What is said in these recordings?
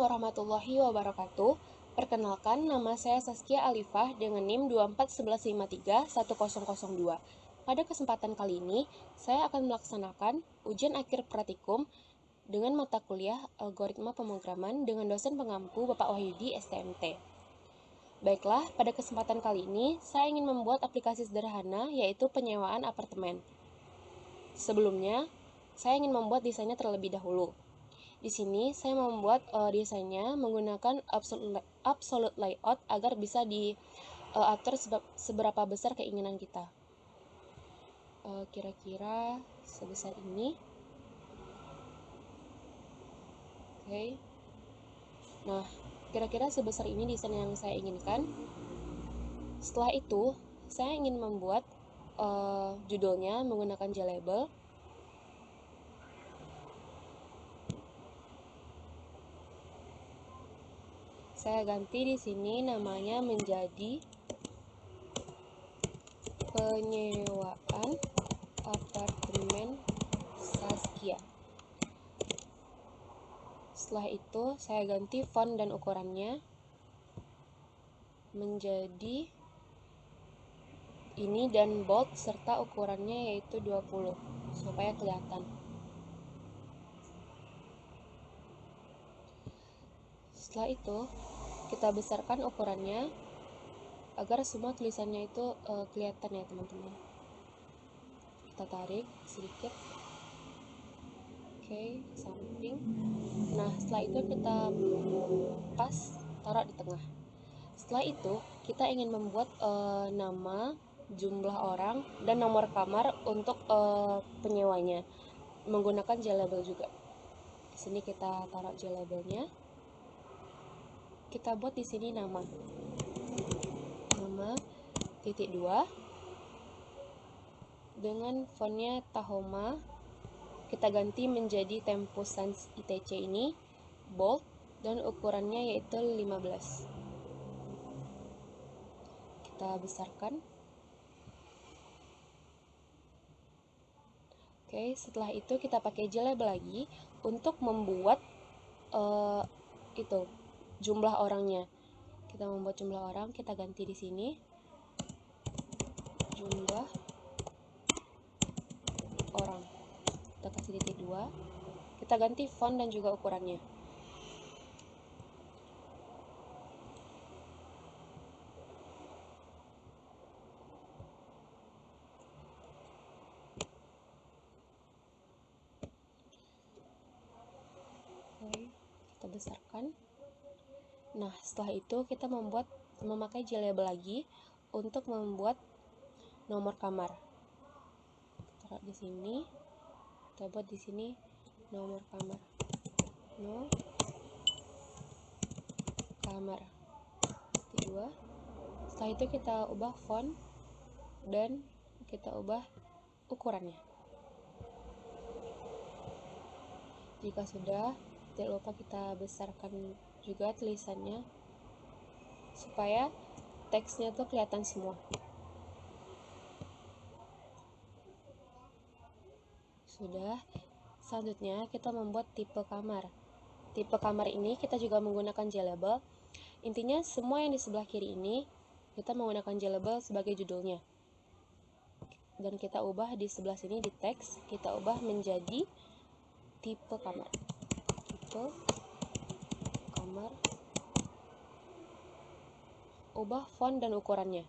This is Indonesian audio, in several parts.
warahmatullahi wabarakatuh. Perkenalkan, nama saya Saskia Alifah dengan NIM 2411531002. Pada kesempatan kali ini, saya akan melaksanakan ujian akhir praktikum dengan mata kuliah Algoritma Pemrograman dengan dosen pengampu Bapak Wahyudi, STMT. Baiklah, pada kesempatan kali ini, saya ingin membuat aplikasi sederhana, yaitu penyewaan apartemen. Sebelumnya, saya ingin membuat desainnya terlebih dahulu. Di sini saya membuat desainnya menggunakan absolute layout agar bisa diatur seberapa besar keinginan kita. Kira-kira sebesar ini. Oke. Nah, kira-kira sebesar ini desain yang saya inginkan. Setelah itu, saya ingin membuat judulnya menggunakan JLabel. Saya ganti di sini namanya menjadi penyewaan apartemen Saskia. Setelah itu saya ganti font dan ukurannya menjadi ini dan bold serta ukurannya yaitu 20 supaya kelihatan. Setelah itu kita besarkan ukurannya agar semua tulisannya itu kelihatan ya teman-teman. Kita tarik sedikit. Oke, samping. Nah, setelah itu kita pas taruh di tengah. Setelah itu kita ingin membuat nama, jumlah orang, dan nomor kamar untuk penyewanya menggunakan JLabel juga. Di sini kita taruh JLabelnya. Kita buat di sini nama .2 dengan fontnya Tahoma. Kita ganti menjadi Tempus Sans ITC ini bold dan ukurannya yaitu 15. Kita besarkan. Oke, setelah itu kita pakai JLabel lagi untuk membuat jumlah orangnya. Kita membuat jumlah orang, kita ganti di sini jumlah orang. Kita kasih titik 2. Kita ganti font dan juga ukurannya. Oke, kita besarkan. Nah, setelah itu kita memakai JLabel lagi untuk membuat nomor kamar. Taruh di sini. Kita buat di sini nomor kamar. Kamar. 2. Setelah itu kita ubah font dan kita ubah ukurannya. Jika sudah, tidak lupa kita besarkan juga tulisannya supaya teksnya tuh kelihatan semua. Sudah, selanjutnya kita membuat tipe kamar. Tipe kamar ini kita juga menggunakan JLabel. Intinya semua yang di sebelah kiri ini kita menggunakan JLabel sebagai judulnya. Dan kita ubah di sebelah sini di teks, kita ubah menjadi tipe kamar. Tipe kamar. Ubah font dan ukurannya.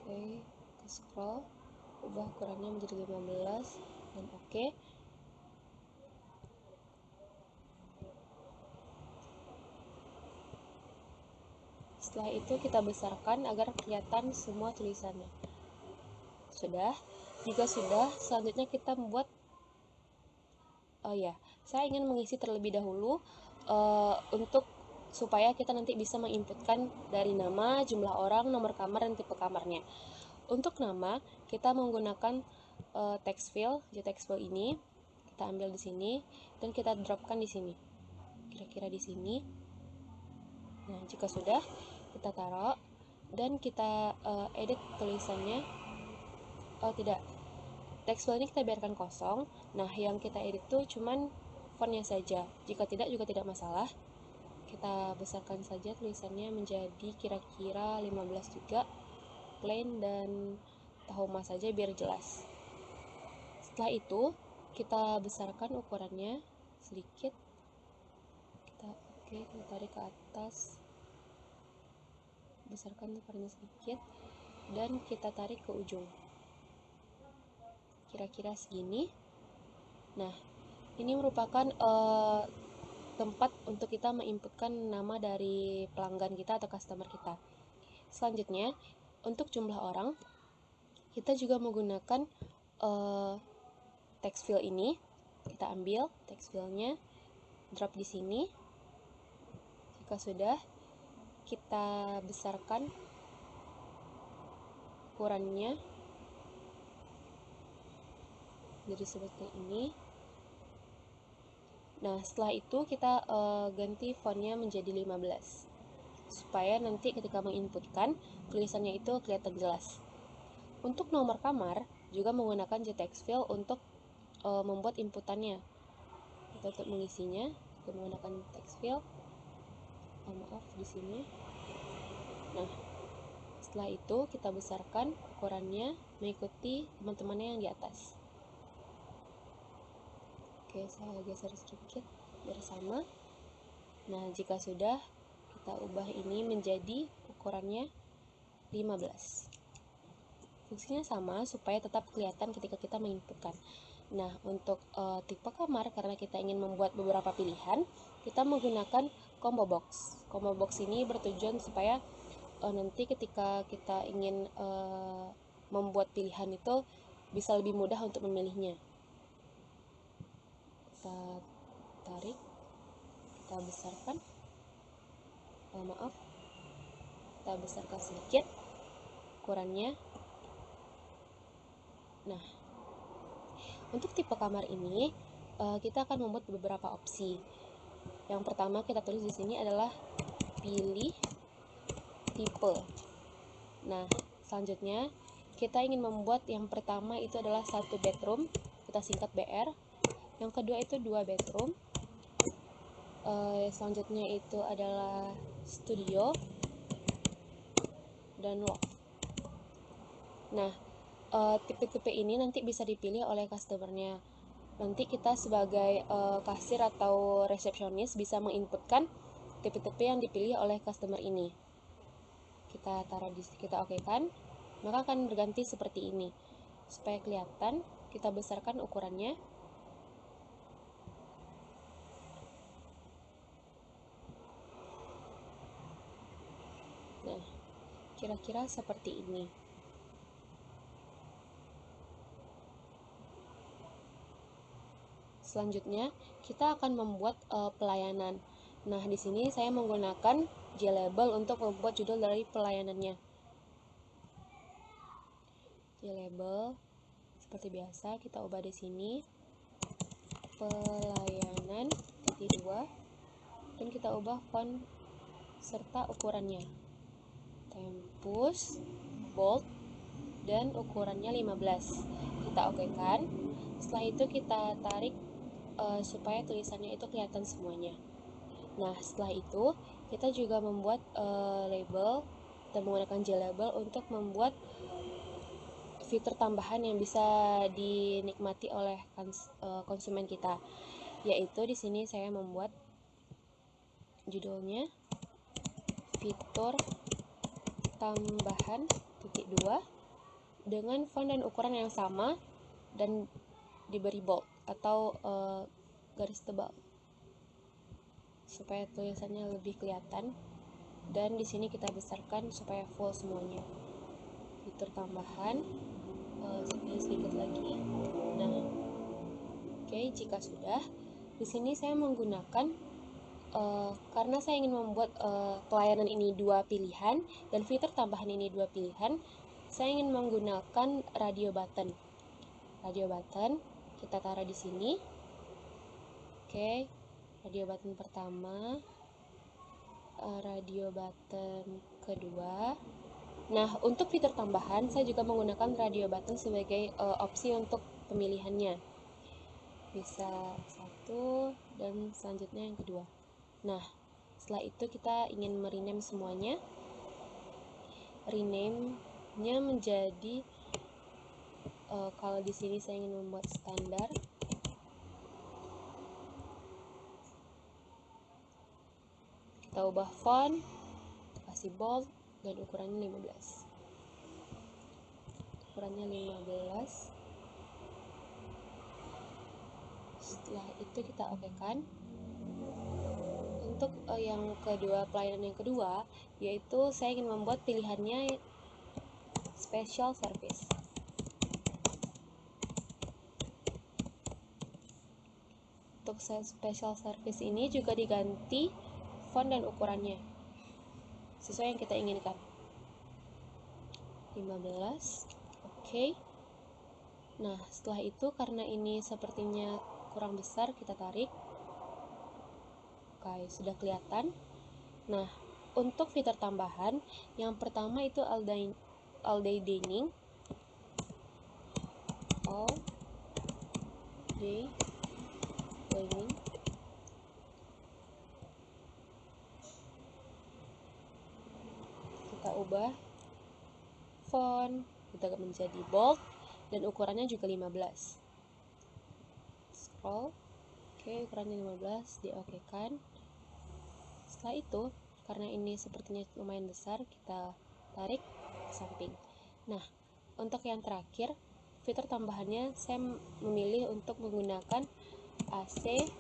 Oke, kita scroll, ubah ukurannya menjadi 15 dan oke. Setelah itu kita besarkan agar kelihatan semua tulisannya. Sudah. Jika sudah, selanjutnya kita membuat saya ingin mengisi terlebih dahulu untuk supaya kita nanti bisa menginputkan dari nama, jumlah orang, nomor kamar, dan tipe kamarnya. Untuk nama, kita menggunakan text fill, JText fill ini. Kita ambil di sini dan kita dropkan di sini. Kira-kira di sini. Nah, jika sudah, kita taruh dan kita edit tulisannya tidak, text fill ini kita biarkan kosong. Nah, yang kita edit tuh cuman fontnya saja. Jika tidak juga tidak masalah. Kita besarkan saja tulisannya menjadi kira-kira 15 juga, plain dan tahoma saja biar jelas. Setelah itu kita besarkan ukurannya sedikit. Kita tarik ke atas, besarkan ukurannya sedikit, dan kita tarik ke ujung kira-kira segini. Nah, ini merupakan tempat untuk kita menginputkan nama dari pelanggan kita atau customer kita. Selanjutnya, untuk jumlah orang, kita juga menggunakan text fill ini. Kita ambil text fill-nya, drop di sini. Jika sudah, kita besarkan ukurannya jadi seperti ini. Nah, setelah itu kita ganti fontnya menjadi 15 supaya nanti ketika menginputkan tulisannya itu kelihatan jelas. Untuk nomor kamar juga menggunakan JText Fill untuk membuat inputannya. Untuk mengisinya kita menggunakan text fill. Maaf di sini. Nah, setelah itu kita besarkan ukurannya mengikuti teman-temannya yang di atas. Oke, saya geser sedikit biar sama. Nah, jika sudah, kita ubah ini menjadi ukurannya 15. Fungsinya sama supaya tetap kelihatan ketika kita menginputkan. Nah, untuk tipe kamar, karena kita ingin membuat beberapa pilihan, kita menggunakan combo box. Combo box ini bertujuan supaya nanti ketika kita ingin membuat pilihan itu bisa lebih mudah untuk memilihnya. Kita tarik, kita besarkan, kita besarkan sedikit ukurannya. Nah, untuk tipe kamar ini kita akan membuat beberapa opsi. Yang pertama kita tulis di sini adalah pilih tipe. Nah, selanjutnya kita ingin membuat yang pertama itu adalah 1 bedroom, kita singkat BR. Yang kedua itu 2 bedroom. Selanjutnya itu adalah studio dan loft. Nah, tipe-tipe ini nanti bisa dipilih oleh customernya. Nanti kita sebagai kasir atau resepsionis bisa menginputkan tipe-tipe yang dipilih oleh customer ini. Kita taruh di kita okekan, maka akan berganti seperti ini. Supaya kelihatan, kita besarkan ukurannya. Nah, kira-kira seperti ini. Selanjutnya, kita akan membuat pelayanan. Nah, di sini saya menggunakan JLabel untuk membuat judul dari pelayanannya. JLabel seperti biasa kita ubah di sini pelayanan titik 2 dan kita ubah font serta ukurannya. Tempus, bold, dan ukurannya 15. Kita okekan. Setelah itu kita tarik supaya tulisannya itu kelihatan semuanya. Nah, setelah itu kita juga membuat label dan menggunakan JLabel untuk membuat fitur tambahan yang bisa dinikmati oleh konsumen kita. Yaitu di sini saya membuat judulnya fitur tambahan titik 2 dengan font dan ukuran yang sama dan diberi bold atau garis tebal supaya tulisannya lebih kelihatan, dan di sini kita besarkan supaya full semuanya. Fitur tambahan sedikit lagi. Nah, oke, jika sudah, di sini saya menggunakan karena saya ingin membuat pelayanan ini 2 pilihan dan fitur tambahan ini 2 pilihan, saya ingin menggunakan radio button. Radio button kita taruh di sini. Oke, radio button pertama, radio button kedua, Nah, untuk fitur tambahan, saya juga menggunakan radio button sebagai opsi untuk pemilihannya. Bisa satu, dan selanjutnya yang kedua. Nah, setelah itu kita ingin merename semuanya. Rename-nya menjadi, kalau di sini saya ingin membuat standar, kita ubah font, kasih bold, dan ukurannya 15. Ukurannya 15. Setelah itu kita okekan. Untuk yang kedua, pelayanan yang kedua, yaitu saya ingin membuat pilihannya special service. Untuk special service ini juga diganti font dan ukurannya sesuai yang kita inginkan. 15. Oke. Nah, setelah itu karena ini sepertinya kurang besar, kita tarik. Oke, sudah kelihatan. Nah, untuk fitur tambahan, yang pertama itu all day dining. All day dining. Kita ubah font, kita menjadi bold, dan ukurannya juga 15. Scroll. Oke, ukurannya 15, diokekan. Setelah itu, karena ini sepertinya lumayan besar, kita tarik ke samping. Nah, untuk yang terakhir, fitur tambahannya saya memilih untuk menggunakan AC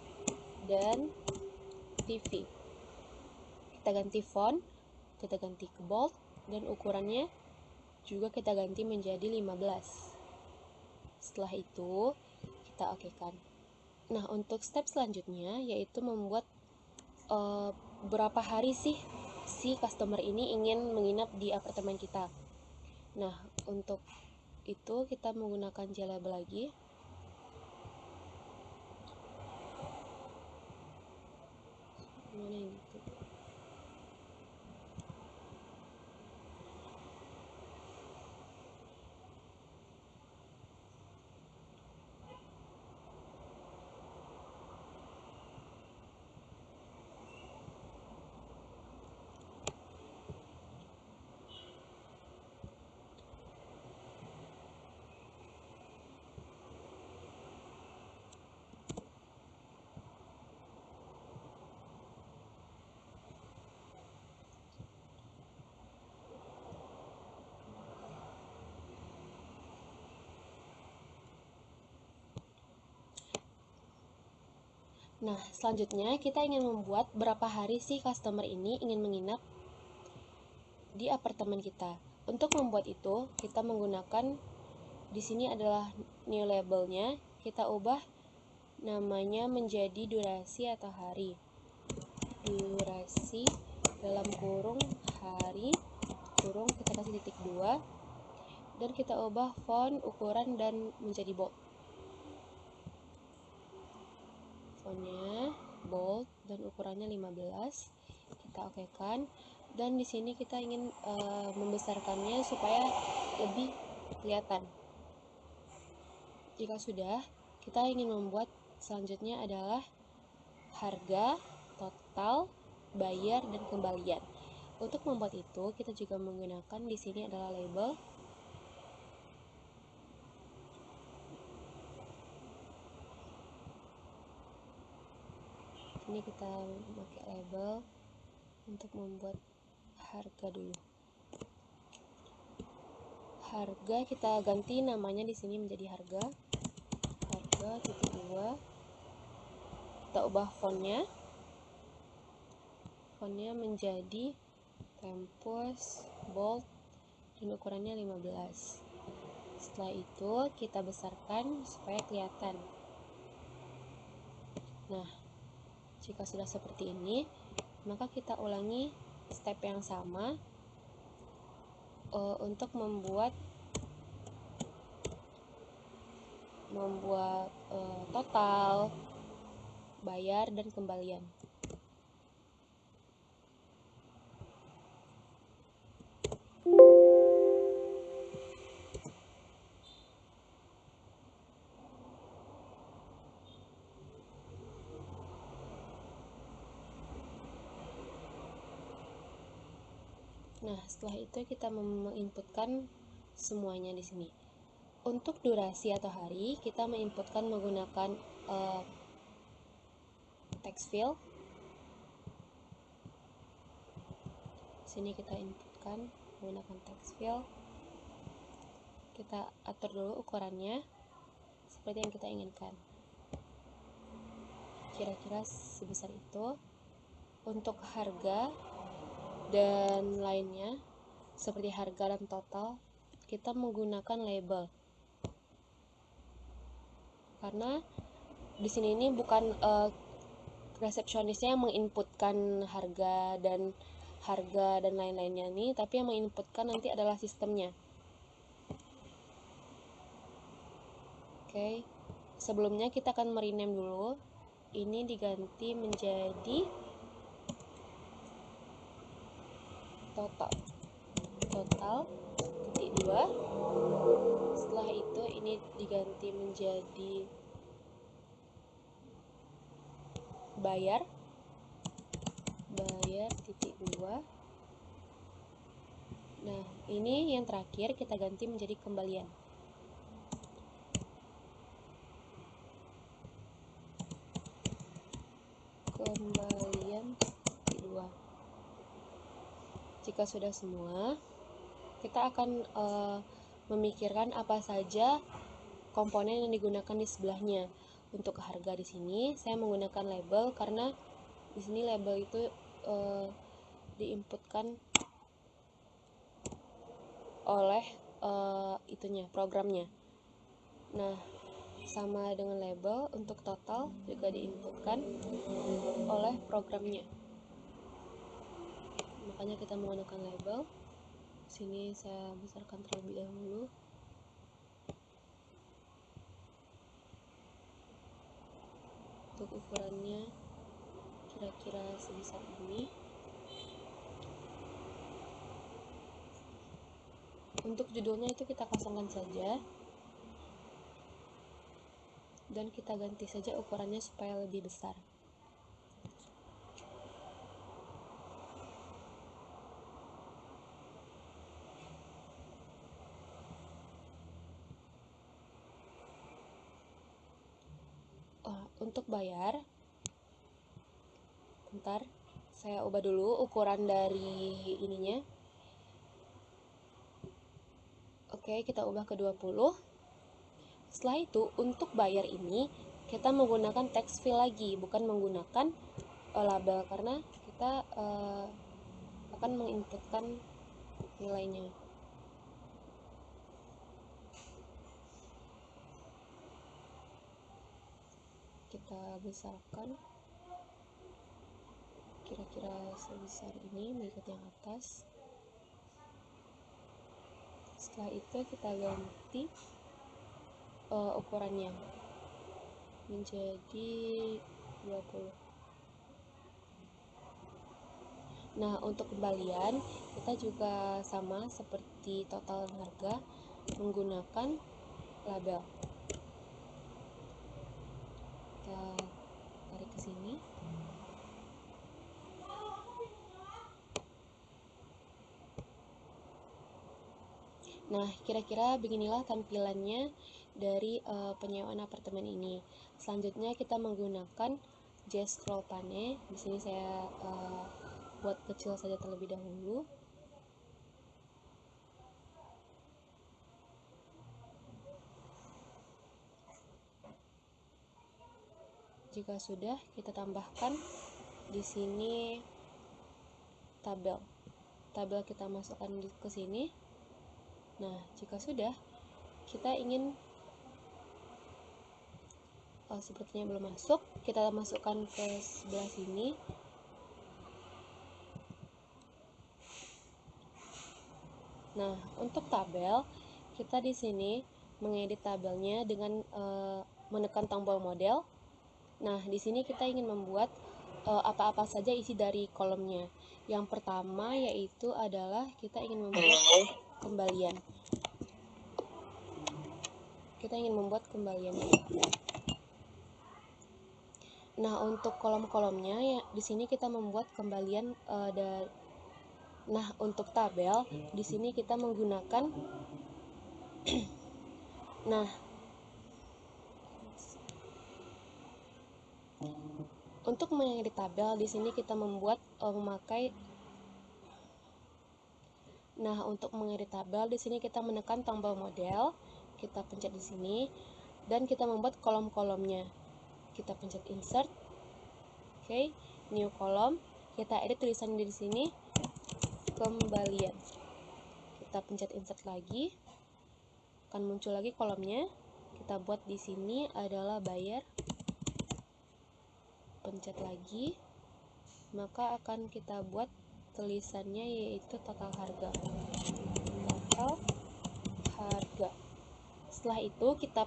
dan TV. Kita ganti font, kita ganti ke bold, dan ukurannya juga kita ganti menjadi 15. Setelah itu, kita okekan. Nah, untuk step selanjutnya yaitu membuat berapa hari sih si customer ini ingin menginap di apartemen kita. Nah, untuk itu kita menggunakan JLabel lagi. Mana yang itu? Nah, selanjutnya kita ingin membuat berapa hari sih customer ini ingin menginap di apartemen kita. Untuk membuat itu, kita menggunakan di sini adalah new labelnya, kita ubah namanya menjadi durasi atau hari. Durasi dalam kurung hari, kurung kita kasih titik 2, dan kita ubah font, ukuran, dan menjadi bold. Fontnya bold dan ukurannya 15. Kita okekan, dan di sini kita ingin membesarkannya supaya lebih kelihatan. Jika sudah, kita ingin membuat selanjutnya adalah harga, total, bayar, dan kembalian. Untuk membuat itu, kita juga menggunakan di sini adalah label. Ini kita pakai label untuk membuat harga dulu. Harga kita ganti namanya di sini menjadi harga. Harga titik 2. Kita ubah fontnya. Fontnya menjadi tempus, bold, dan ukurannya 15. Setelah itu kita besarkan supaya kelihatan. Nah, jika sudah seperti ini, maka kita ulangi step yang sama untuk membuat total, bayar, dan kembalian. Nah, setelah itu kita menginputkan semuanya di sini. Untuk durasi atau hari, kita menginputkan menggunakan text field. Sini kita inputkan menggunakan text field. Kita atur dulu ukurannya seperti yang kita inginkan. Kira-kira sebesar itu. Untuk harga dan lainnya, seperti harga dan total, kita menggunakan label. Karena di sini ini bukan resepsionisnya yang menginputkan harga dan lain-lainnya nih, tapi yang menginputkan nanti adalah sistemnya. Oke, sebelumnya kita akan merename dulu. Ini diganti menjadi total titik 2. Setelah itu ini diganti menjadi bayar titik 2. Nah, ini yang terakhir kita ganti menjadi kembalian. Titik 2. Jika sudah semua, kita akan memikirkan apa saja komponen yang digunakan di sebelahnya. Untuk harga di sini saya menggunakan label karena di sini label itu diinputkan oleh programnya. Nah, sama dengan label, untuk total juga diinputkan oleh programnya. Makanya kita menggunakan label. Sini saya besarkan terlebih dahulu. Untuk ukurannya kira-kira sebesar ini. Untuk judulnya itu kita kosongkan saja, dan kita ganti saja ukurannya supaya lebih besar. Untuk bayar, bentar, saya ubah dulu ukuran dari ininya. Oke, kita ubah ke 20. Setelah itu, untuk bayar ini kita menggunakan text field lagi, bukan menggunakan label, karena kita akan menginputkan nilainya. Kita besarkan kira-kira sebesar ini mengikuti yang atas. Setelah itu kita ganti ukurannya menjadi 20. Nah, untuk kembalian kita juga sama seperti total harga, menggunakan label. Kita tarik ke sini. Nah, kira-kira beginilah tampilannya dari penyewaan apartemen ini. Selanjutnya kita menggunakan J-scroll pane. Di sini saya buat kecil saja terlebih dahulu. Jika sudah, kita tambahkan di sini tabel. Tabel kita masukkan ke sini. Nah, jika sudah, kita ingin sepertinya belum masuk, kita masukkan ke sebelah sini. Nah, untuk tabel, kita di sini mengedit tabelnya dengan menekan tombol model. Nah, di sini kita ingin membuat apa-apa saja isi dari kolomnya. Yang pertama yaitu adalah kita ingin membuat kembalian. Kita ingin membuat kembaliannya. Nah, untuk kolom-kolomnya ya di sini kita membuat kembalian Nah, untuk tabel di sini kita menggunakan nah, untuk mengedit tabel di sini kita untuk mengedit tabel di sini kita menekan tombol model, kita pencet di sini dan kita membuat kolom-kolomnya. Kita pencet insert. Oke, new column. Kita edit tulisan di sini kembalian. Kita pencet insert lagi. Akan muncul lagi kolomnya. Kita buat di sini adalah bayar. Pencet lagi. Maka akan kita buat tulisannya yaitu total harga. Total harga. Setelah itu kita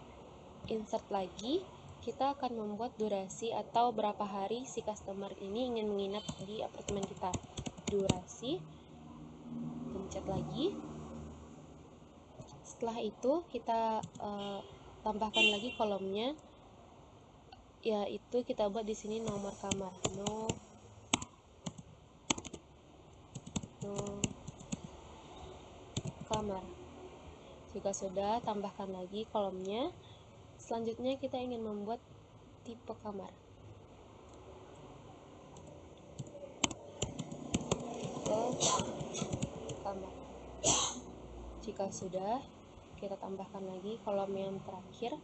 insert lagi. Kita akan membuat durasi atau berapa hari si customer ini ingin menginap di apartemen kita. Durasi, pencet lagi. Setelah itu kita tambahkan lagi kolomnya, yaitu kita buat di sini nomor kamar. No kamar. Jika sudah, tambahkan lagi kolomnya. Selanjutnya kita ingin membuat tipe kamar. Kamar. Jika sudah, kita tambahkan lagi kolom yang terakhir,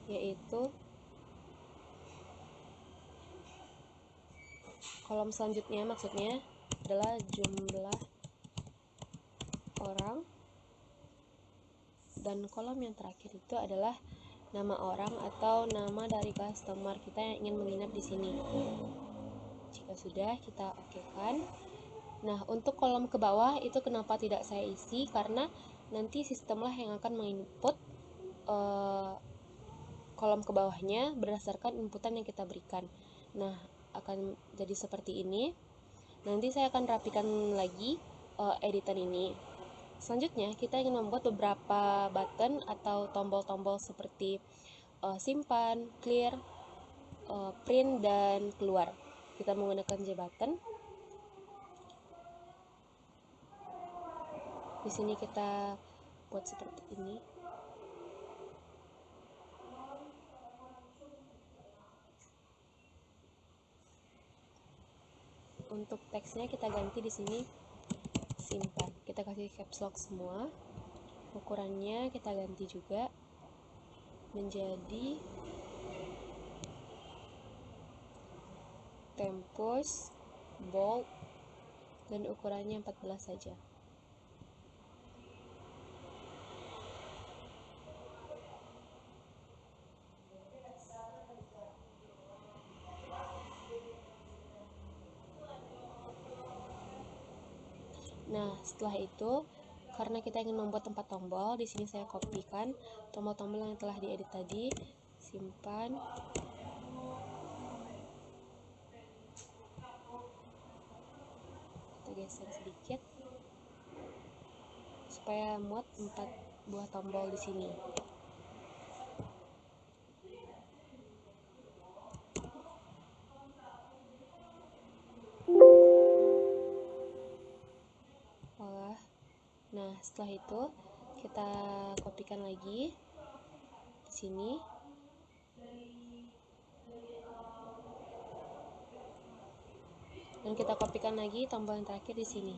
yaitu kolom selanjutnya maksudnya adalah jumlah orang, dan kolom yang terakhir itu adalah nama orang atau nama dari customer kita yang ingin menginap di sini. Jika sudah, kita okekan. Nah, untuk kolom ke bawah itu kenapa tidak saya isi, karena nanti sistemlah yang akan menginput kolom ke bawahnya berdasarkan inputan yang kita berikan. Nah, akan jadi seperti ini. Nanti saya akan rapikan lagi editan ini. Selanjutnya, kita ingin membuat beberapa button atau tombol-tombol seperti simpan, clear, print, dan keluar. Kita menggunakan J button. Di sini kita buat seperti ini. Untuk teksnya kita ganti di sini simpan. Kita kasih caps lock semua. Ukurannya kita ganti juga menjadi tempus, bold, dan ukurannya 14 saja. Nah, setelah itu, karena kita ingin membuat tempat tombol, di sini saya kopikan tombol-tombol yang telah diedit tadi, simpan, kita geser sedikit supaya muat 4 buah tombol di sini. Nah, setelah itu kita kopikan lagi di sini. Dan kita kopikan lagi tombol yang terakhir di sini.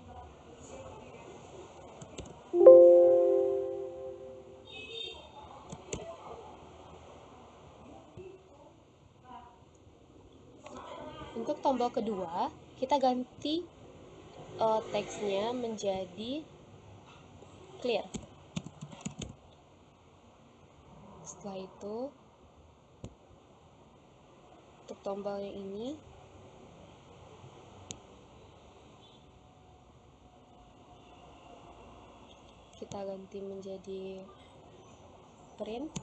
Untuk tombol kedua, kita ganti teksnya menjadi clear. Setelah itu, untuk tombol yang ini kita ganti menjadi print.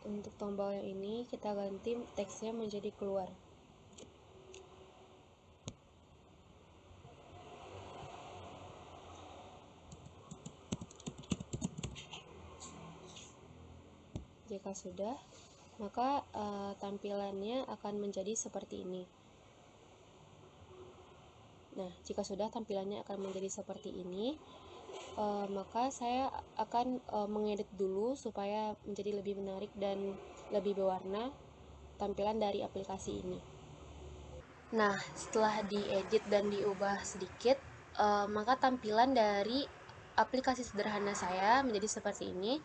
Untuk tombol yang ini kita ganti teksnya menjadi keluar. Jika sudah, maka tampilannya akan menjadi seperti ini. Nah, jika sudah tampilannya akan menjadi seperti ini, maka saya akan mengedit dulu supaya menjadi lebih menarik dan lebih berwarna tampilan dari aplikasi ini. Nah, setelah diedit dan diubah sedikit, maka tampilan dari aplikasi sederhana saya menjadi seperti ini.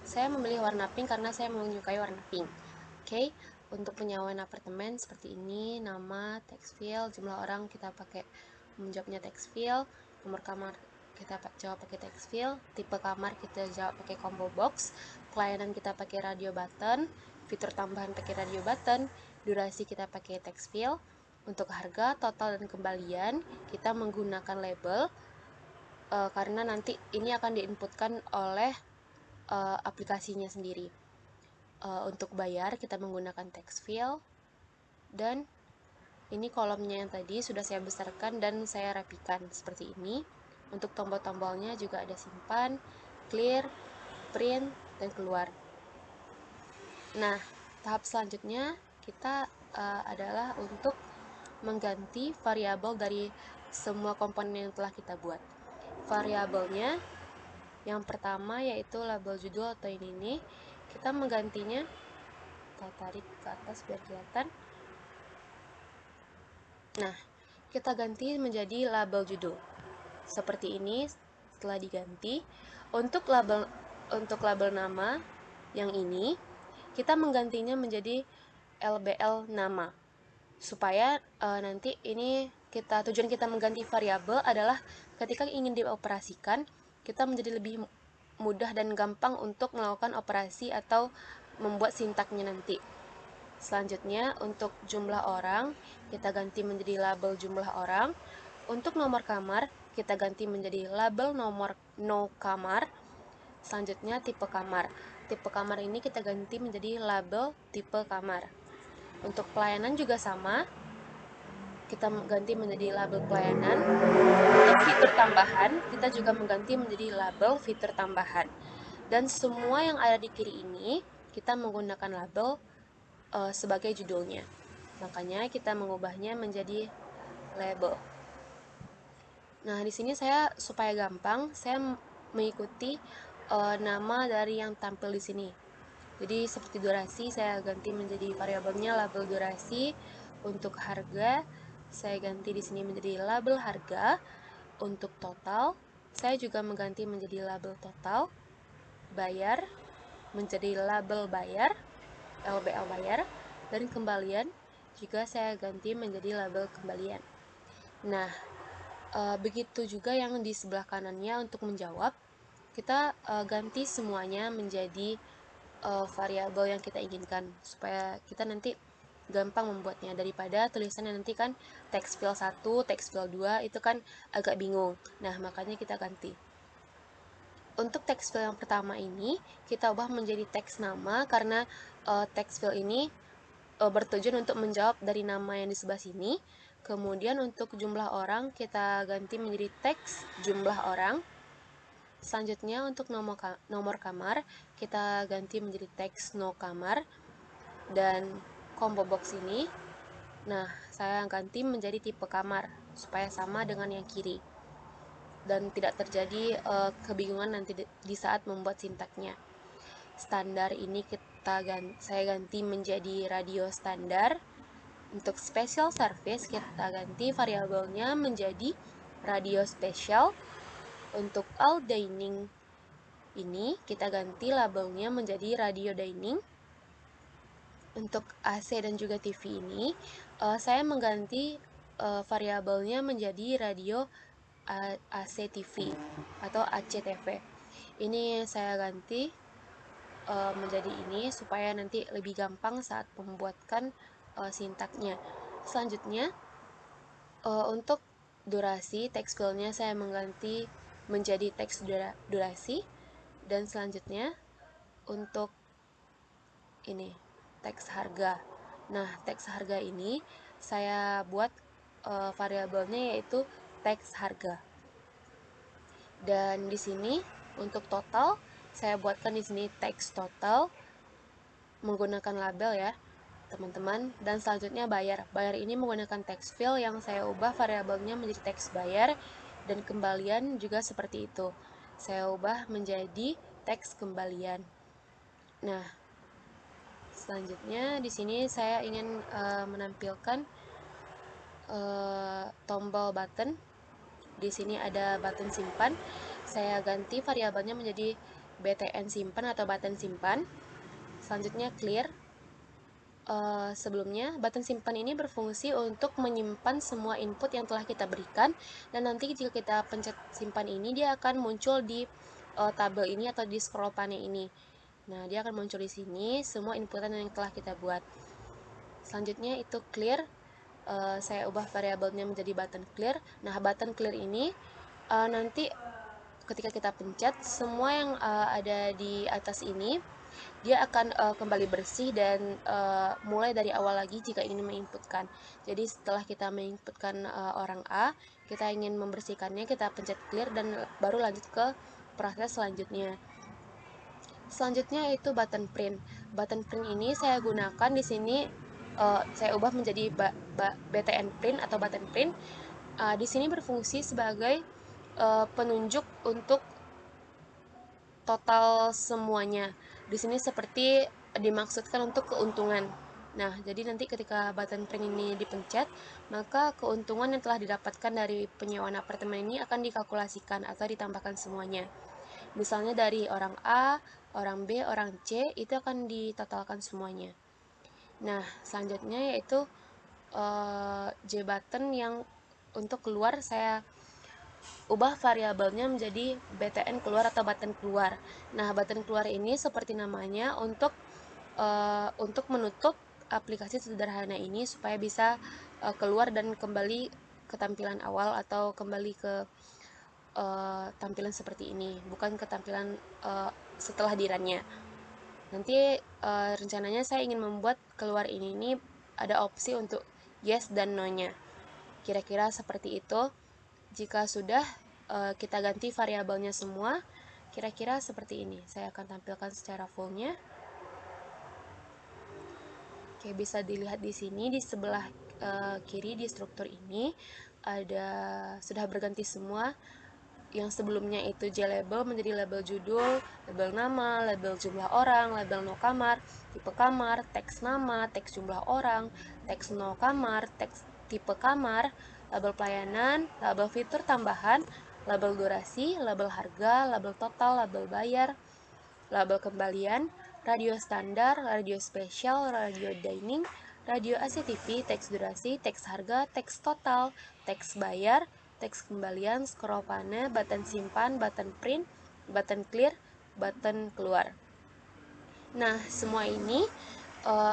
Saya memilih warna pink karena saya menyukai warna pink. Oke, untuk penyewaan apartemen seperti ini, nama, text field, jumlah orang kita pakai menjawabnya text field, nomor kamar kita jawab pakai text field, tipe kamar kita jawab pakai combo box, pelayanan kita pakai radio button, fitur tambahan pakai radio button, durasi kita pakai text field, untuk harga, total, dan kembalian kita menggunakan label karena nanti ini akan diinputkan oleh aplikasinya sendiri. Untuk bayar kita menggunakan text field, dan ini kolomnya yang tadi sudah saya besarkan dan saya rapikan seperti ini. Untuk tombol-tombolnya juga ada simpan, clear, print, dan keluar. Nah, tahap selanjutnya kita adalah untuk mengganti variabel dari semua komponen yang telah kita buat. Variabelnya yang pertama yaitu label judul atau ini kita menggantinya, kita tarik ke atas biar kelihatan. Nah, kita ganti menjadi label judul seperti ini. Setelah diganti, untuk label nama yang ini kita menggantinya menjadi LBL nama, supaya nanti ini tujuan kita mengganti variabel adalah ketika ingin dioperasikan kita menjadi lebih mudah dan gampang untuk melakukan operasi atau membuat sintaknya nanti. Selanjutnya untuk jumlah orang kita ganti menjadi label jumlah orang. Untuk nomor kamar kita ganti menjadi label nomor no kamar. Selanjutnya tipe kamar. Tipe kamar ini kita ganti menjadi label tipe kamar. Untuk pelayanan juga sama, kita ganti menjadi label pelayanan. Untuk fitur tambahan, kita juga mengganti menjadi label fitur tambahan. Dan semua yang ada di kiri ini, kita menggunakan label sebagai judulnya. Makanya kita mengubahnya menjadi label. Nah, di sini saya supaya gampang, saya mengikuti nama dari yang tampil di sini. Jadi seperti durasi saya ganti menjadi variabelnya label durasi. Untuk harga saya ganti di sini menjadi label harga. Untuk total saya juga mengganti menjadi label total. Bayar menjadi label bayar, LBL bayar, dan kembalian juga saya ganti menjadi label kembalian. Nah, begitu juga yang di sebelah kanannya untuk menjawab, kita ganti semuanya menjadi variabel yang kita inginkan supaya kita nanti gampang membuatnya, daripada tulisannya nanti kan text field 1, text field 2 itu kan agak bingung. Nah, makanya kita ganti. Untuk text field yang pertama ini kita ubah menjadi teks nama karena text field ini bertujuan untuk menjawab dari nama yang di sebelah sini. Kemudian untuk jumlah orang kita ganti menjadi teks jumlah orang. Selanjutnya untuk nomor kamar kita ganti menjadi teks no kamar. Dan combo box ini, nah saya ganti menjadi tipe kamar supaya sama dengan yang kiri dan tidak terjadi kebingungan nanti di saat membuat sintaknya. Standar ini saya ganti menjadi radio standar. Untuk special service kita ganti variabelnya menjadi radio spesial. Untuk all dining ini kita ganti labelnya menjadi radio dining. Untuk AC dan juga TV ini saya mengganti variabelnya menjadi radio AC TV atau ACTV. Ini saya ganti menjadi ini supaya nanti lebih gampang saat membuatkan sintaknya. Selanjutnya untuk durasi text fieldnya saya mengganti menjadi teks durasi. Dan selanjutnya untuk ini teks harga. Nah, teks harga ini saya buat variabelnya yaitu teks harga. Dan di sini untuk total saya buatkan di sini teks total. menggunakan label ya teman-teman. Dan selanjutnya bayar. Bayar ini menggunakan text field yang saya ubah variabelnya menjadi teks bayar, dan kembalian juga seperti itu. Saya ubah menjadi teks kembalian. Nah, selanjutnya di sini saya ingin menampilkan tombol button. Di sini ada button simpan. Saya ganti variabelnya menjadi btn simpan atau button simpan. Selanjutnya clear. Sebelumnya, button simpan ini berfungsi untuk menyimpan semua input yang telah kita berikan, dan nanti jika kita pencet simpan ini, dia akan muncul di tabel ini atau di scroll pane ini. Nah, dia akan muncul di sini semua inputan yang telah kita buat. Selanjutnya itu clear. Saya ubah variabelnya menjadi button clear. Nah, button clear ini nanti ketika kita pencet, semua yang ada di atas ini dia akan kembali bersih dan mulai dari awal lagi jika ingin menginputkan. Jadi setelah kita menginputkan orang A, kita ingin membersihkannya, kita pencet clear dan baru lanjut ke proses selanjutnya. Selanjutnya itu button print. Button print ini saya gunakan di sini, saya ubah menjadi btn print atau button print. Di sini berfungsi sebagai penunjuk untuk total semuanya. Di sini seperti dimaksudkan untuk keuntungan. Nah, jadi nanti ketika button print ini dipencet, maka keuntungan yang telah didapatkan dari penyewaan apartemen ini akan dikalkulasikan atau ditambahkan semuanya. Misalnya dari orang A, orang B, orang C, itu akan ditotalkan semuanya. Nah, selanjutnya yaitu J button yang untuk keluar saya ubah variabelnya menjadi btn keluar atau button keluar. Nah, button keluar ini seperti namanya untuk menutup aplikasi sederhana ini supaya bisa keluar dan kembali ke tampilan awal atau kembali ke tampilan seperti ini, bukan ke tampilan setelah di-run-nya. Nanti rencananya saya ingin membuat keluar ini ada opsi untuk yes dan no-nya. Kira-kira seperti itu. Jika sudah kita ganti variabelnya semua, kira-kira seperti ini. Saya akan tampilkan secara fullnya. Oke, bisa dilihat di sini di sebelah kiri di struktur ini ada sudah berganti semua. Yang sebelumnya itu JLabel menjadi label judul, label nama, label jumlah orang, label no kamar, tipe kamar, teks nama, teks jumlah orang, teks no kamar, teks tipe kamar, label pelayanan, label fitur tambahan, label durasi, label harga, label total, label bayar, label kembalian, radio standar, radio spesial, radio dining, radio ACTV, teks durasi, teks harga, teks total, teks bayar, teks kembalian, scroll pane, button simpan, button print, button clear, button keluar. Nah, semua ini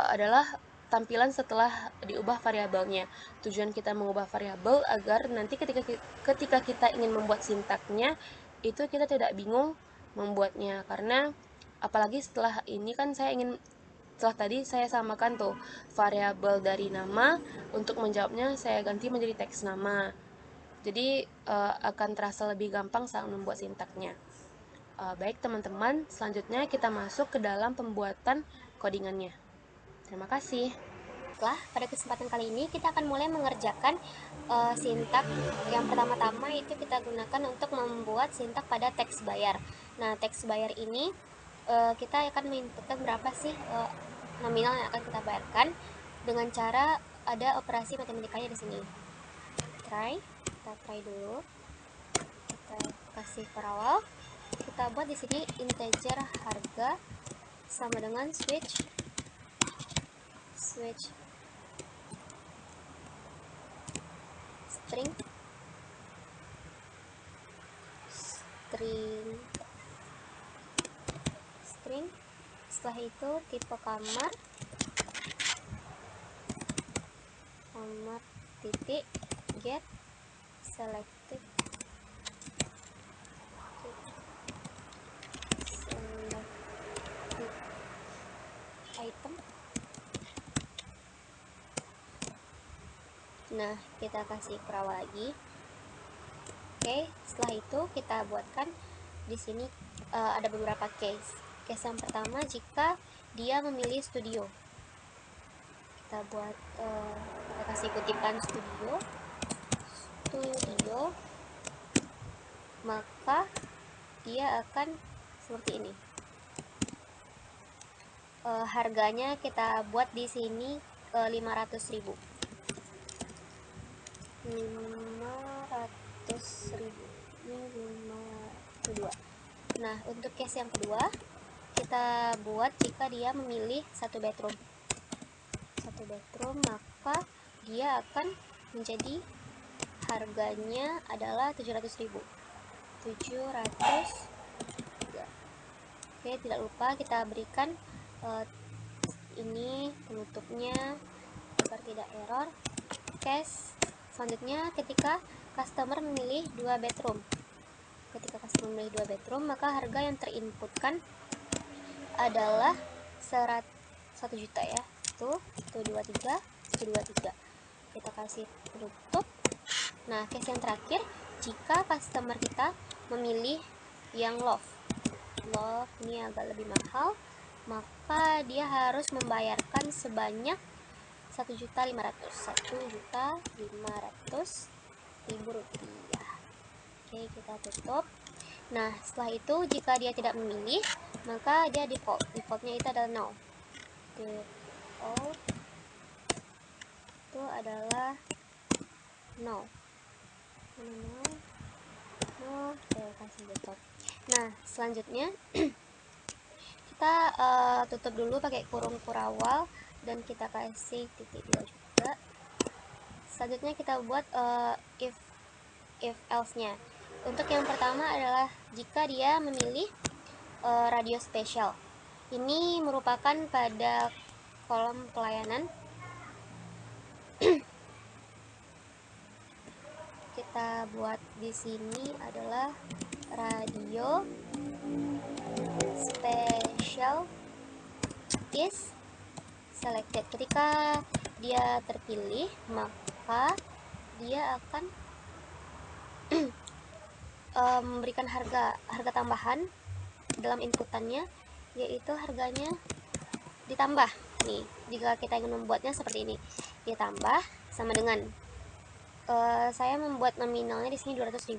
adalah tampilan setelah diubah variabelnya. Tujuan kita mengubah variabel agar nanti ketika kita ingin membuat sintaknya, itu kita tidak bingung membuatnya. Karena apalagi setelah ini kan setelah tadi saya samakan tuh variabel dari nama, untuk menjawabnya saya ganti menjadi teks nama. Jadi akan terasa lebih gampang saat membuat sintaknya. Baik teman-teman, selanjutnya kita masuk ke dalam pembuatan codingannya. Terima kasih. Pada kesempatan kali ini kita akan mulai mengerjakan sintak. Yang pertama-tama itu kita gunakan untuk membuat sintak pada teks bayar. Nah, teks bayar ini kita akan menginputkan berapa sih nominal yang akan kita bayarkan dengan cara ada operasi matematikanya di sini. Kita try dulu. Kita kasih per awal. Kita buat di sini integer harga sama dengan switch string setelah itu tipe kamar titik get selected item. Nah, kita kasih perawal lagi. Oke, setelah itu kita buatkan di sini ada beberapa case. Case yang pertama, jika dia memilih studio, kita buat kita kasih kutipan studio, maka dia akan seperti ini. Harganya kita buat di sini 500.000. 500.000. Ini 52. Nah, untuk case yang kedua, kita buat jika dia memilih satu bedroom, maka dia akan menjadi harganya adalah 700.000. 700. Oke, tidak lupa kita berikan ini penutupnya agar tidak error. Case selanjutnya, ketika customer memilih 2 bedroom, maka harga yang terinputkan adalah 1 juta ya. Tuh 23. Kita kasih penutup. Nah, case yang terakhir, jika customer kita memilih yang loft ini agak lebih mahal, maka dia harus membayarkan sebanyak 1.500.000 rupiah. Oke, kita tutup. Nah, setelah itu jika dia tidak memilih, maka dia defaultnya itu adalah 0. Default itu adalah 0. Oke, kasih tutup. Nah, selanjutnya kita tutup dulu pakai kurung kurawal dan kita kasih titik 2 juga. Selanjutnya kita buat if else nya. Untuk yang pertama adalah jika dia memilih radio spesial. Ini merupakan pada kolom pelayanan. Kita buat di sini adalah radio spesial is selected. Ketika dia terpilih, maka dia akan memberikan harga tambahan dalam inputannya, yaitu harganya ditambah. Nih, jika kita ingin membuatnya seperti ini, ditambah sama dengan saya membuat nominalnya di sini 200.000,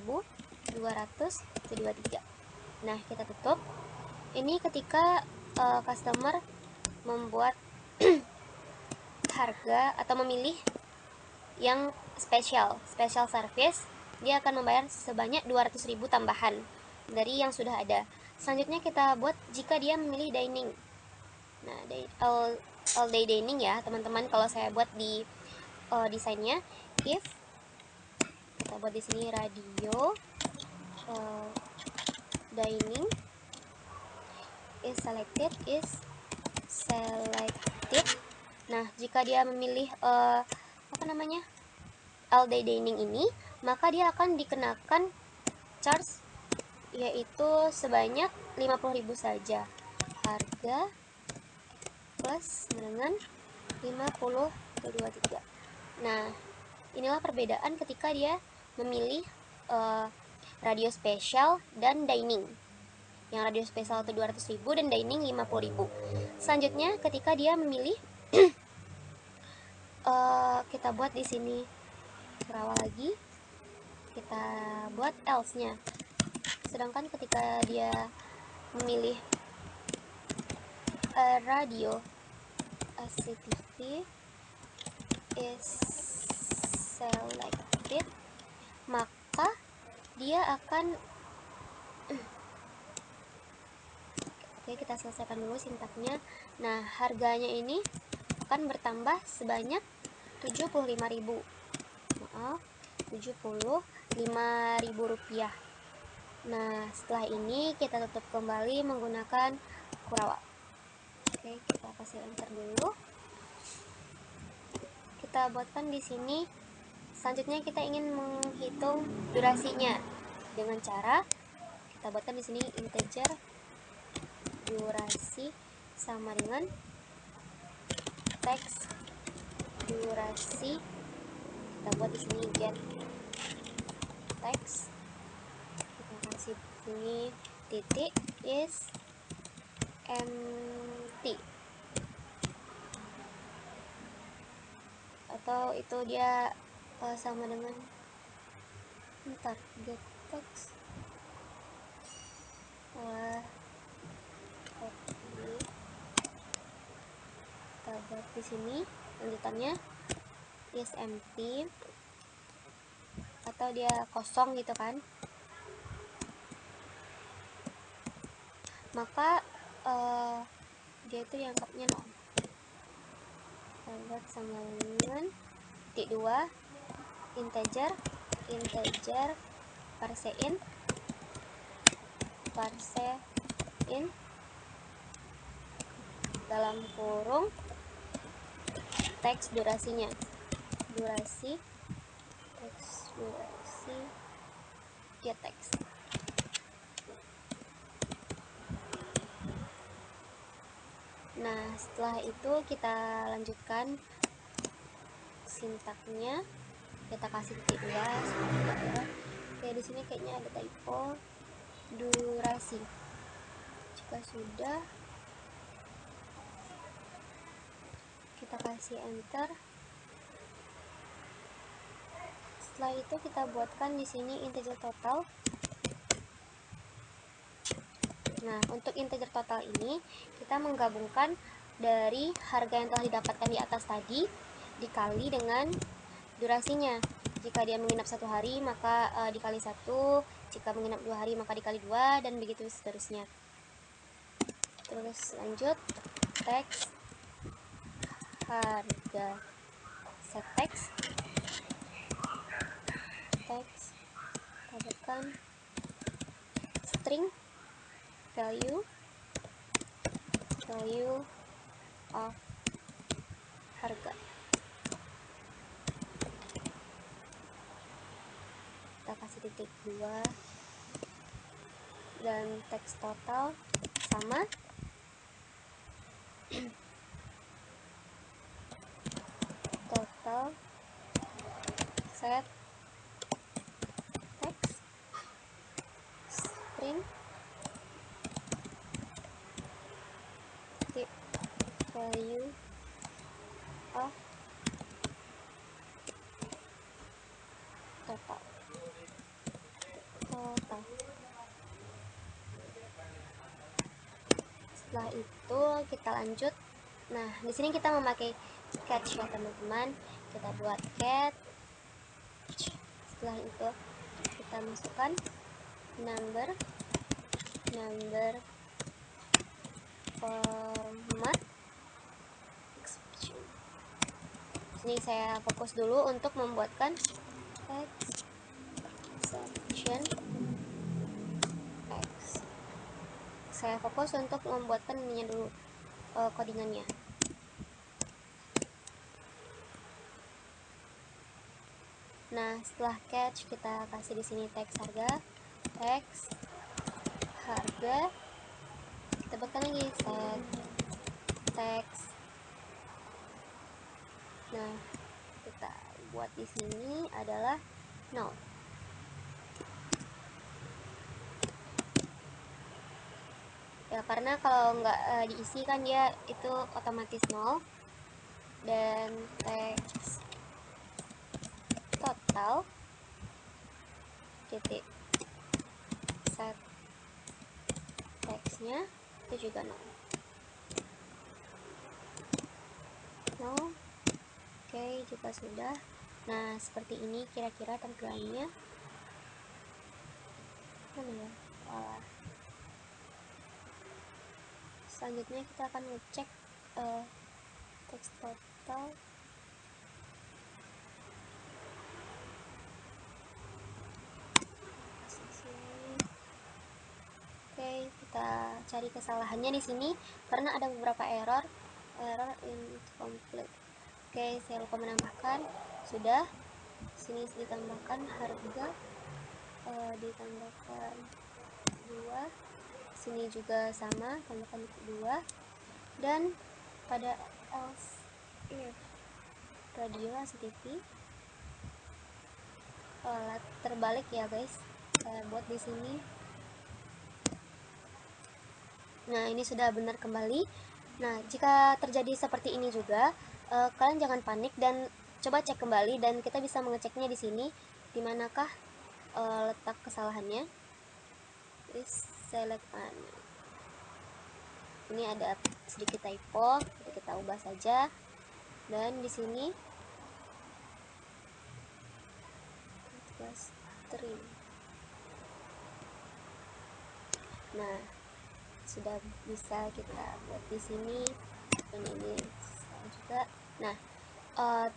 223. Nah, kita tutup. Ini ketika customer membuat harga atau memilih yang special service, dia akan membayar sebanyak 200.000 tambahan dari yang sudah ada. Selanjutnya kita buat jika dia memilih dining. Nah, all day dining ya teman-teman, kalau saya buat di desainnya. If kita buat di sini radio dining is selected. Nah, jika dia memilih all day dining ini, maka dia akan dikenakan charge yaitu sebanyak 50.000 saja. Harga plus dengan 50/23. Nah, inilah perbedaan ketika dia memilih radio spesial dan dining. Yang radio spesial itu 200.000 dan dining 50.000. Selanjutnya ketika dia memilih kita buat di sini berawal lagi, kita buat else-nya. Sedangkan ketika dia memilih radio ACTV is selected, maka dia akan oke, kita selesaikan dulu sintaknya. Nah, harganya ini akan bertambah sebanyak 75.000. Maaf, 75.000 rupiah. Nah, setelah ini kita tutup kembali menggunakan kurawal. Oke, kita kasih enter dulu. Kita buatkan di sini. Selanjutnya kita ingin menghitung durasinya dengan cara kita buatkan di sini integer durasi sama dengan teks durasi. Kita buat di sini get teks. Kita kasih sini titik is empty, atau itu dia sama dengan get text copy, kita buat di sini lanjutannya is empty, atau dia kosong gitu kan, maka dia itu dianggapnya nol. Kita buat sama dengan titik 2 integer parse in dalam kurung teks durasi get text. Nah, setelah itu kita lanjutkan sintaknya, kita kasih titik 2. Oke, di sini kayaknya ada typo durasi. Jika sudah, kita kasih enter. Setelah itu kita buatkan di sini integer total. Nah, untuk integer total ini kita menggabungkan dari harga yang telah didapatkan di atas tadi dikali dengan durasinya. Jika dia menginap 1 hari maka dikali 1, jika menginap 2 hari maka dikali 2, dan begitu seterusnya. Terus lanjut teks harga set text tambahkan string value of harga. Kita kasih titik 2 dan teks total sama total set text string titik value of total. Setelah itu kita lanjut. Nah, di sini kita memakai catch ya teman-teman. Kita buat catch. Setelah itu kita masukkan number format exception. Sini saya fokus dulu untuk membuatkan exception x. Saya fokus untuk membuatkan ininya dulu, codingannya. Nah, setelah catch kita kasih di sini teks harga, kita buatkan lagi set teks. Nah, kita buat di sini adalah 0. Ya, karena kalau nggak diisi kan dia itu otomatis 0. Dan teks total titik set teksnya itu juga 0. Oke, jika sudah, nah seperti ini kira-kira tampilannya. Mana ya? Selanjutnya kita akan ngecek teks total. Oke, kita cari kesalahannya di sini karena ada beberapa error incomplete. Oke, saya lupa menambahkan. Sudah. Sini ditambahkan harga, ditambahkan 2. Sini juga sama, tambahkan 2. Dan pada else if radio ACTV terbalik ya guys. Saya buat di sini Nah, ini sudah benar kembali. Nah, jika terjadi seperti ini juga, kalian jangan panik dan coba cek kembali, dan kita bisa mengeceknya di sini. Di manakah letak kesalahannya? Please select one. Ini ada sedikit typo, jadi kita ubah saja. Dan di sini string. Nah, sudah bisa kita buat di sini, dan ini juga. Nah,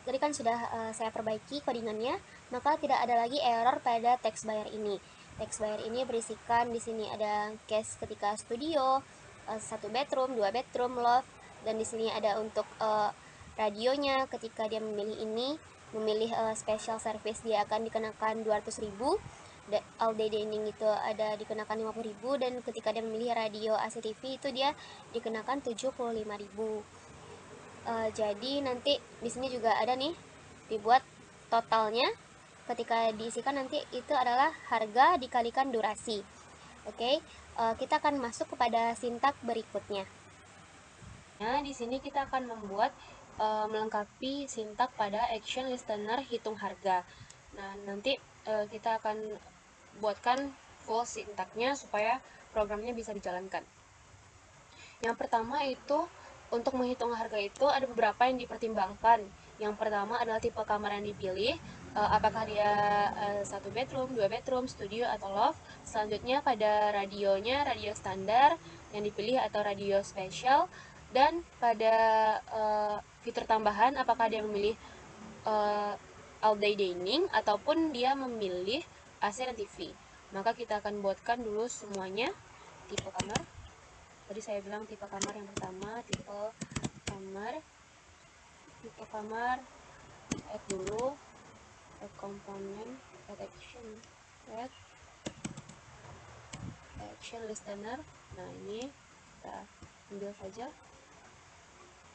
tadi kan sudah saya perbaiki codingannya, maka tidak ada lagi error pada text buyer ini. Text buyer ini berisikan di sini ada case ketika studio, 1 bedroom, 2 bedroom, loft, dan di sini ada untuk radionya. Ketika dia memilih ini, memilih special service, dia akan dikenakan 200.000. All day dining itu ada dikenakan 50.000, dan ketika dia memilih radio ACTV itu dia dikenakan 75.000. Jadi nanti di sini juga ada nih dibuat totalnya. Ketika diisikan nanti itu adalah harga dikalikan durasi. Oke, kita akan masuk kepada sintak berikutnya. Nah, di sini kita akan membuat melengkapi sintak pada action listener hitung harga. Nah, nanti kita akan buatkan full sintaknya supaya programnya bisa dijalankan. Yang pertama itu, untuk menghitung harga itu ada beberapa yang dipertimbangkan. Yang pertama adalah tipe kamar yang dipilih, apakah dia 1 bedroom, 2 bedroom, studio, atau loft. Selanjutnya pada radionya, radio standar yang dipilih atau radio spesial. Dan pada fitur tambahan, apakah dia memilih all day dining ataupun dia memilih AC dan TV. Maka kita akan buatkan dulu semuanya. Tipe kamar, tadi saya bilang tipe kamar yang pertama, tipe kamar, add dulu, add komponen, add action listener. Nah, ini kita ambil saja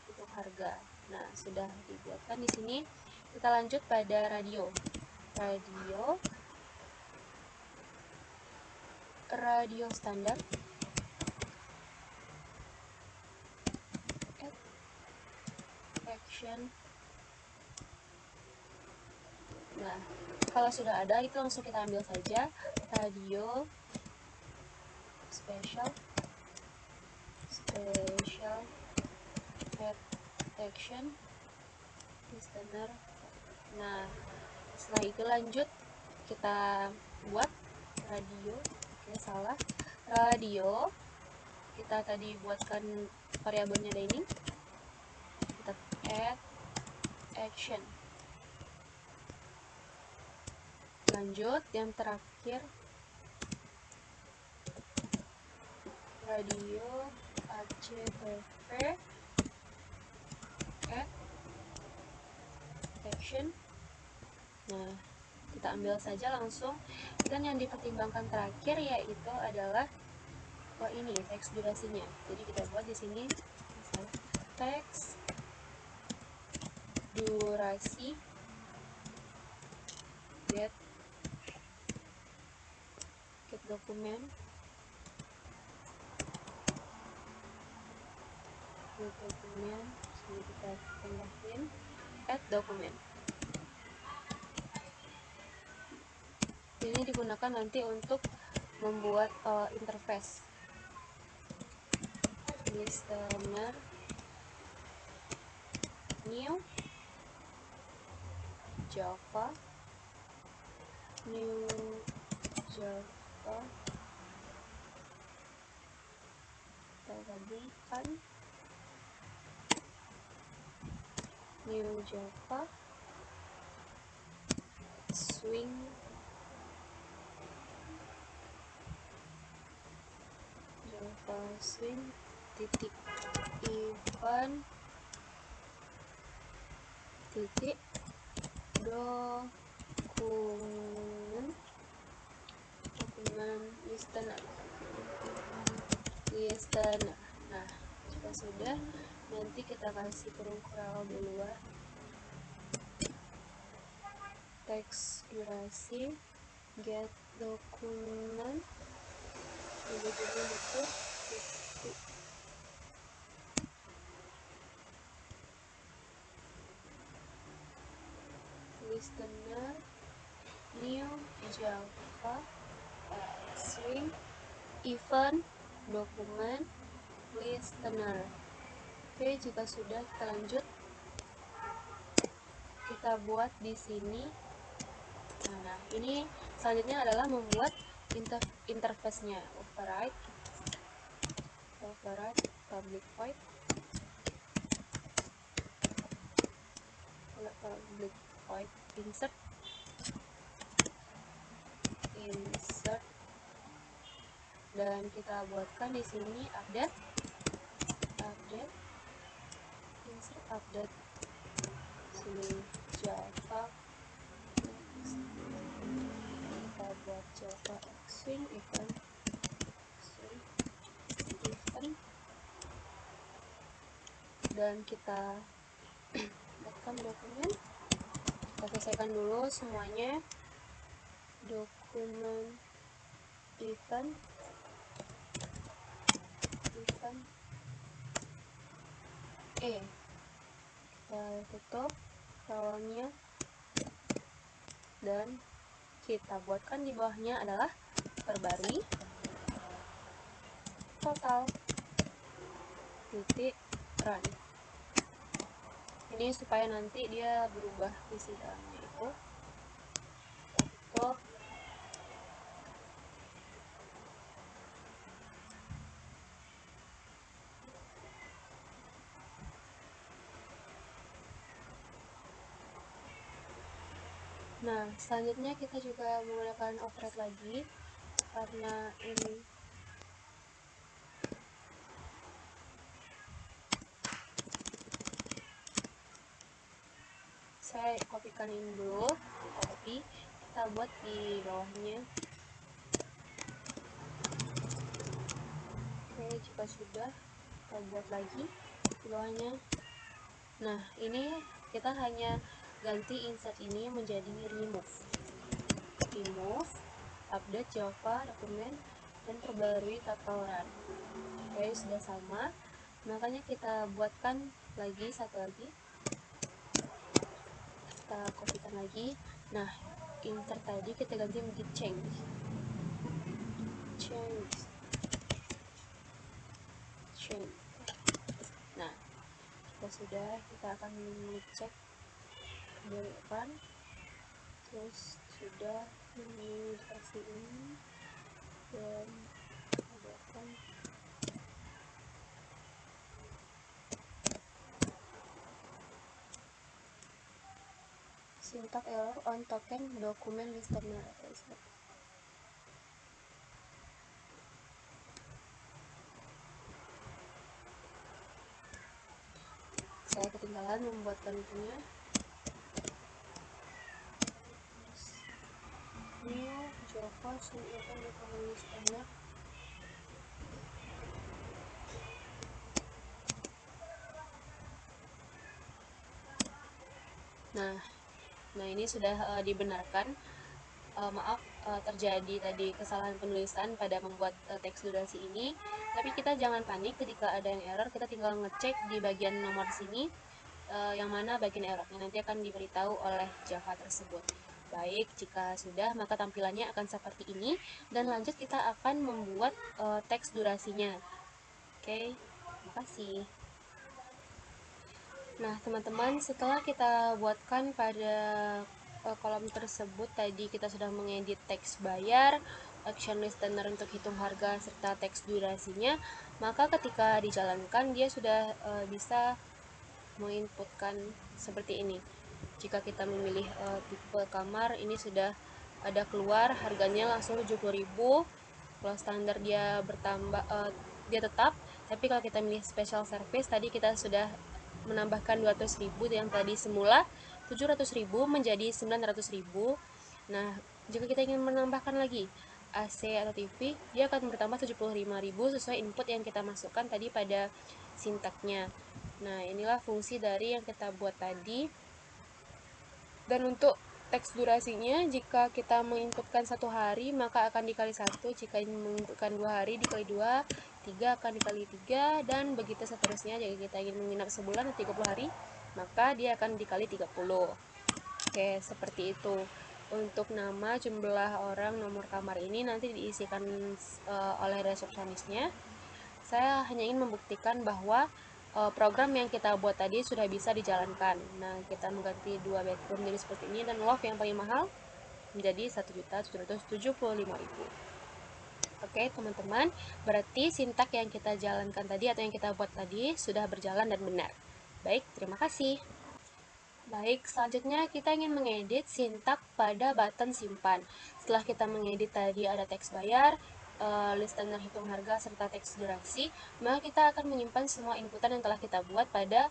untuk harga. Nah, sudah dibuatkan di sini. Kita lanjut pada radio standar, add action. Nah, kalau sudah ada itu langsung kita ambil saja. Radio special add action listener. Nah, setelah itu lanjut kita buat radio. Oke, salah. Radio kita tadi buatkan variabelnya dining, kita add action. Lanjut yang terakhir, radio ACTV, add action. Nah, kita ambil saja langsung. Dan yang dipertimbangkan terakhir yaitu adalah ini teks durasinya. Jadi kita buat di sini teks durasi get dokumen, sini kita tambahin add dokumen. Ini digunakan nanti untuk membuat interface listener new Java kita gabungkan new Java swing titik event titik dokumen listener. Nah, jika sudah, nanti kita kasih kurung kurang dulu, teks durasi get dokumen, betul listener, new Java, swing, event, dokumen, listener. Oke, jika sudah kita lanjut, kita buat di sini. Nah, ini selanjutnya adalah membuat interface-nya. Override public void, insert, dan kita buatkan di sini update, insert update, sini Java, kita buat Java swing event, dan kita buatkan dokumen. Kita selesaikan dulu semuanya. Dokumen event kita tutup bawahnya, dan kita buatkan di bawahnya adalah perbarui total titik run. Ini supaya nanti dia berubah isi dalamnya itu. Tutup. Nah, selanjutnya kita juga menggunakan override lagi, karena ini saya kopikan ini dulu, copy, kita buat di bawahnya. Oke, jika sudah, kita buat lagi di bawahnya. Nah, ini kita hanya ganti insert ini menjadi remove, update Java dokumen, dan perbarui total run. Oke, sudah sama, makanya kita buatkan lagi satu lagi, kita kopikan lagi. Nah, insert tadi kita ganti menjadi change. Nah, jika sudah, kita akan mengecek depan, terus sudah ini dikasih ini, dan buatkan syntax error on token dokumen listener. Saya ketinggalan membuatkan itunya. New Java swing event dokumen listener. Nah ini sudah dibenarkan. Maaf, terjadi tadi kesalahan penulisan pada membuat teks durasi ini, tapi kita jangan panik ketika ada yang error. Kita tinggal ngecek di bagian nomor sini yang mana bagian errornya, nanti akan diberitahu oleh Java tersebut. Baik, jika sudah, maka tampilannya akan seperti ini, dan lanjut kita akan membuat teks durasinya. Oke, terima kasih. Nah, teman-teman, setelah kita buatkan pada kolom tersebut, tadi kita sudah mengedit teks bayar, action listener untuk hitung harga, serta teks durasinya, maka ketika dijalankan dia sudah bisa menginputkan seperti ini. Jika kita memilih tipe kamar, ini sudah ada keluar harganya langsung 70.000. Kalau standar dia bertambah, dia tetap, tapi kalau kita milih special service, tadi kita sudah menambahkan 200.000 yang tadi semula 700.000 menjadi 900.000. Nah, jika kita ingin menambahkan lagi AC atau TV, dia akan bertambah 75.000 sesuai input yang kita masukkan tadi pada sintaknya. Nah, inilah fungsi dari yang kita buat tadi. Dan untuk teks durasinya, jika kita menginputkan 1 hari, maka akan dikali 1. Jika ingin menginputkan 2 hari, dikali 2. 3 akan dikali 3, dan begitu seterusnya. Jika kita ingin menginap sebulan atau 30 hari, maka dia akan dikali 30. Oke, seperti itu. Untuk nama, jumlah orang, nomor kamar ini nanti diisikan oleh resepsionisnya. Saya hanya ingin membuktikan bahwa program yang kita buat tadi sudah bisa dijalankan. Nah, kita mengganti 2 bedroom jadi seperti ini, dan loft yang paling mahal menjadi 1.775.000. Oke, teman-teman, berarti sintak yang kita jalankan tadi atau yang kita buat tadi sudah berjalan dan benar. Baik, terima kasih. Baik, selanjutnya kita ingin mengedit sintak pada button simpan. Setelah kita mengedit tadi ada teks bayar, listener hitung harga, serta teks durasi, maka kita akan menyimpan semua inputan yang telah kita buat pada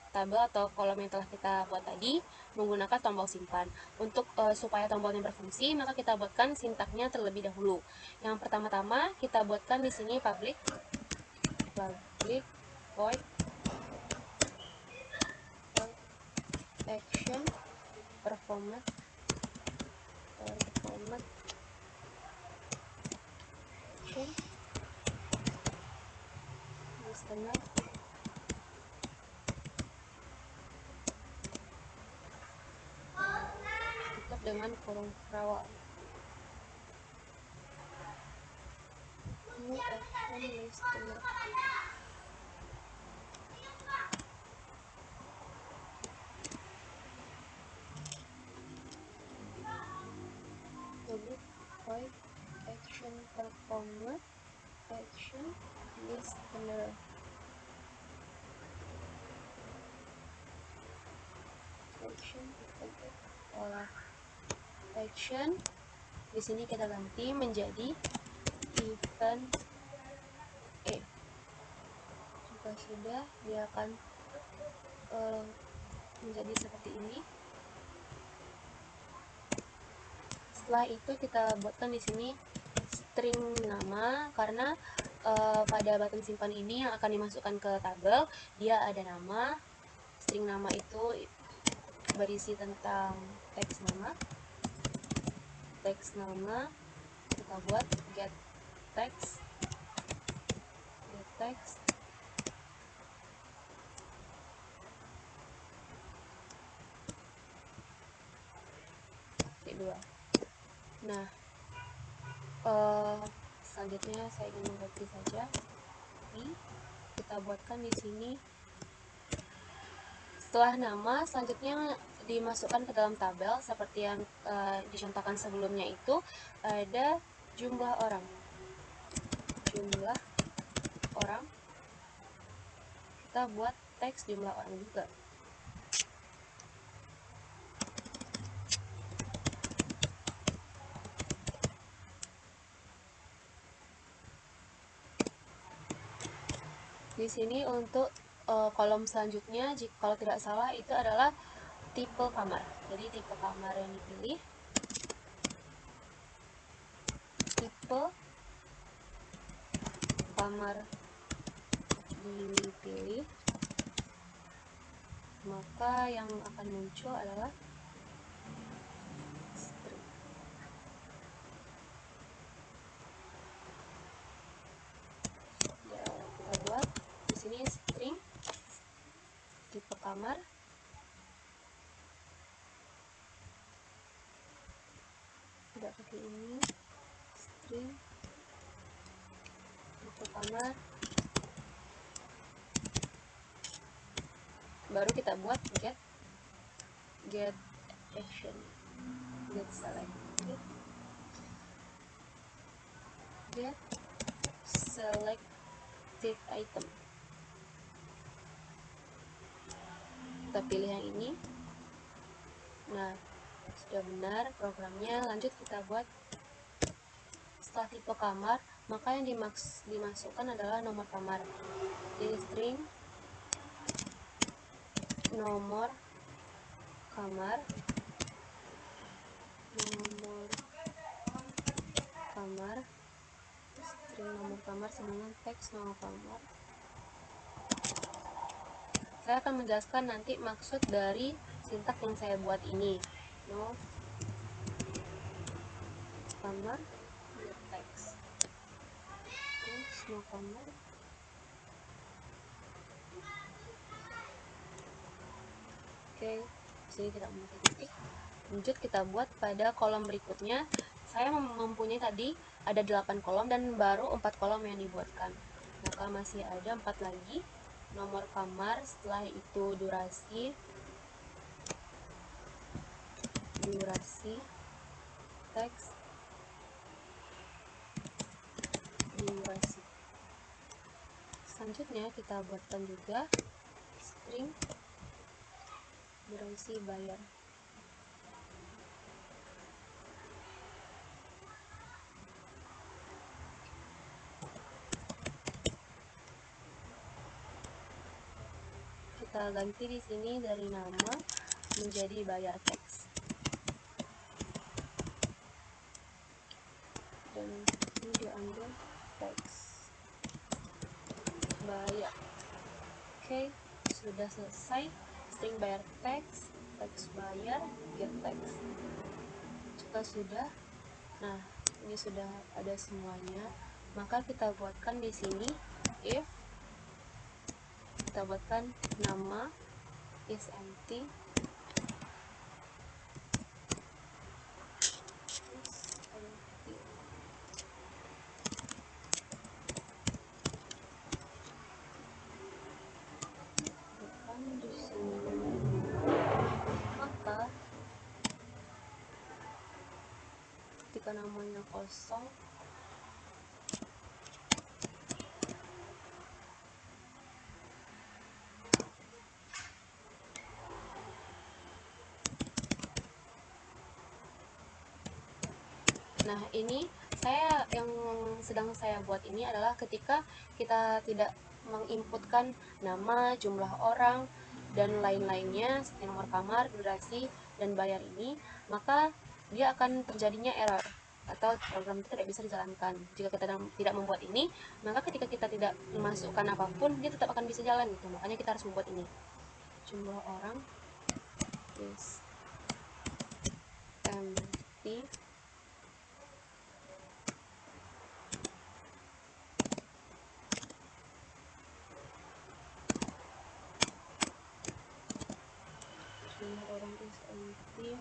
tabel atau kolom yang telah kita buat tadi menggunakan tombol simpan. Untuk supaya tombolnya berfungsi, maka kita buatkan sintaknya terlebih dahulu. Yang pertama-tama kita buatkan di sini public void action performat action listener tutup dengan kurung kerawang. New action listener. Public void action performat action listener. Action di sini kita ganti menjadi event E. Jika sudah, dia akan menjadi seperti ini. Setelah itu kita buatkan di sini string nama, karena pada button simpan ini yang akan dimasukkan ke tabel, dia ada nama. String nama itu berisi tentang teks nama. Kita buat get text kedua. Nah, selanjutnya saya ingin mengganti saja ini. Kita buatkan di sini setelah nama, selanjutnya dimasukkan ke dalam tabel seperti yang dicontohkan sebelumnya. Itu ada jumlah orang. Kita buat teks jumlah orang juga. Di sini untuk kolom selanjutnya, kalau tidak salah itu adalah tipe kamar. Jadi tipe kamar yang dipilih, maka yang akan muncul adalah string. Ya, kita buat di sini string tipe kamar. Tidak pakai ini, string tipe kamar. Baru kita buat get action, get selected item. Kita pilih yang ini. Nah, sudah benar programnya. Lanjut kita buat setelah tipe kamar, maka yang dimasukkan adalah nomor kamar. Jadi string nomor kamar string nomor kamar sama dengan teks nomor kamar. Saya akan menjelaskan nanti maksud dari sintak yang saya buat ini. No kamar teks no kamar. Oke, sini tidak memakai titik. Lanjut kita buat pada kolom berikutnya. Saya mempunyai tadi ada 8 kolom dan baru 4 kolom yang dibuatkan. Maka masih ada 4 lagi. Nomor kamar, setelah itu durasi, teks, durasi. Selanjutnya kita buatkan juga string durasi bayar. Kita ganti di sini dari nama menjadi bayar teks. Dan ini diambil teks bayar. Oke, sudah selesai string bayar teks bayar, get teks. Jika sudah, nah ini sudah ada semuanya, maka kita buatkan di sini if kita buatkan nama is empty, di sini. Maka ketika namanya kosong, nah ini yang sedang saya buat ini adalah ketika kita tidak menginputkan nama, jumlah orang, dan lain-lainnya seperti nomor kamar, durasi, dan bayar ini, maka dia akan terjadinya error atau program itu tidak bisa dijalankan. Jika kita tidak membuat ini, maka ketika kita tidak memasukkan apapun, dia tetap akan bisa jalan gitu. Makanya kita harus membuat ini. Jumlah orang is empty. Jumlah orang is empty,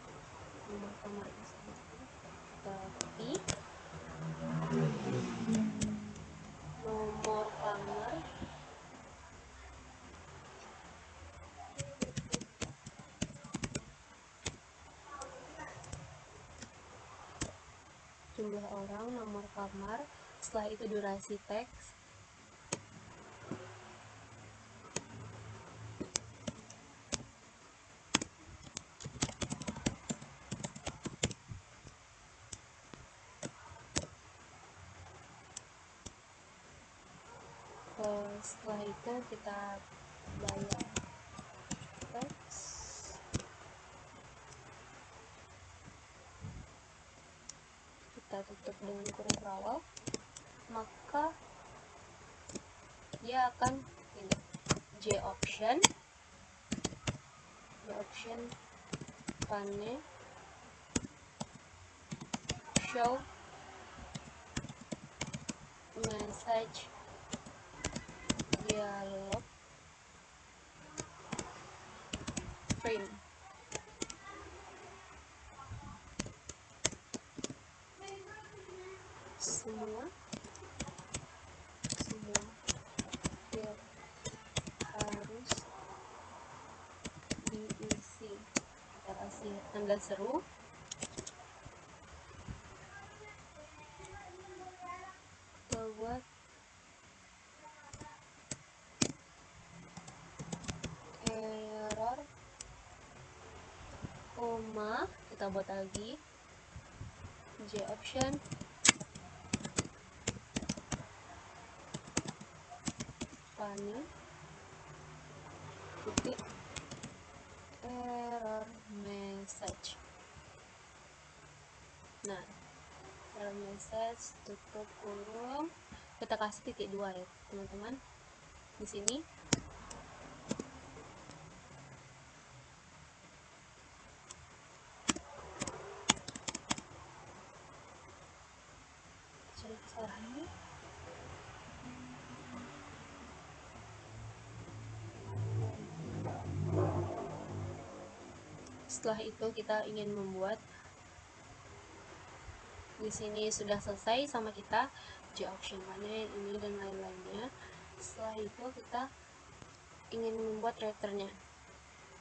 nomor kamar is empty, tapi nomor kamar jumlah orang, nomor kamar, setelah itu durasi teks, setelah itu kita bayar teks, kita tutup dengan kurung bracket, maka dia akan ini J option pane show message dialog frame. Semua field harus diisi. Kita kasih tanda seru, kita buat error, koma, kita buat lagi J option pane titik error message. Nah, error message tutup kurung, kita kasih titik 2 ya teman-teman di sini. Cari kesalahannya. setelah itu kita ingin membuat, di sini sudah selesai sama kita J option mana ini dan lain-lainnya. Setelah itu kita ingin membuat returnnya.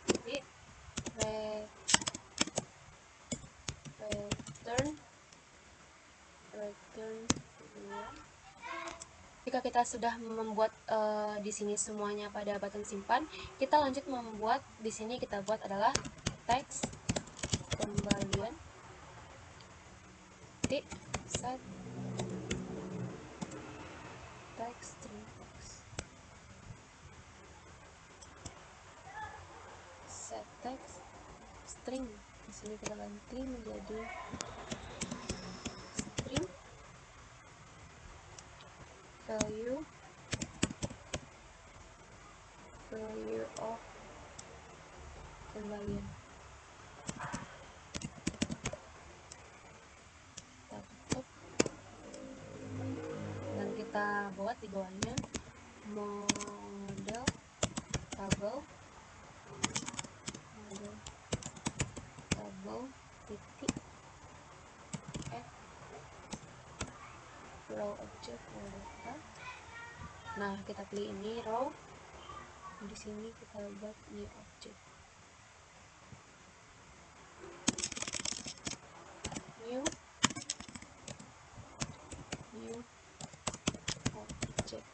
Jadi return jika kita sudah membuat di sini semuanya pada button simpan, kita lanjut membuat. Di sini kita buat adalah teks kembalian set teks set teks string. Di sini kita ganti menjadi string value of kembalian. Kita tutup dan kita buat di bawahnya model tabel titik add row object data. Nah, kita pilih ini row. Di sini kita buat new object. New object.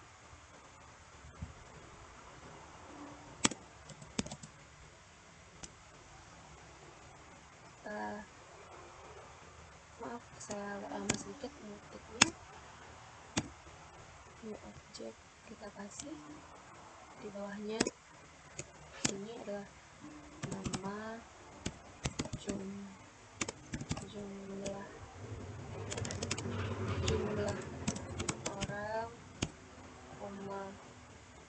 Maaf, saya agak lama sedikit mengetiknya. New object kita kasih di bawahnya. Ini adalah nama, jumlah orang,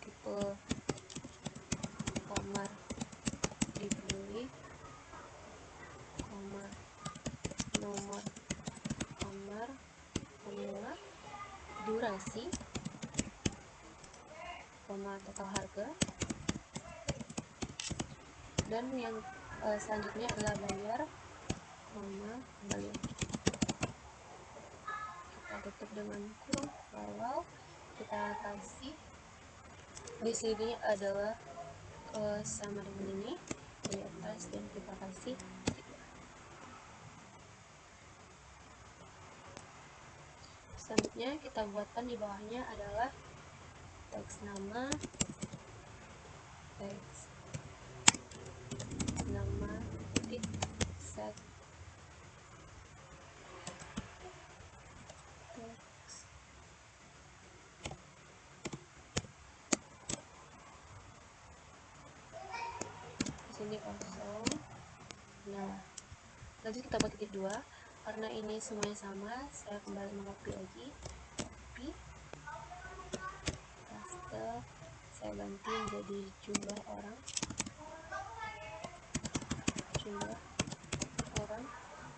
tipe kamar dibeli, nomor kamar, durasi, total harga, dan yang selanjutnya adalah bayar, kembalian. Kita tutup dengan kurung kalau kita kasih di sini adalah sama dengan ini di atas, dan kita kasih selanjutnya kita buatkan di bawahnya adalah teks nama, titik set teks di sini kosong. Nah, lanjut kita buat titik 2. Karena ini semuanya sama, saya kembali mengcopy lagi, paste, saya ganti menjadi jumlah orang,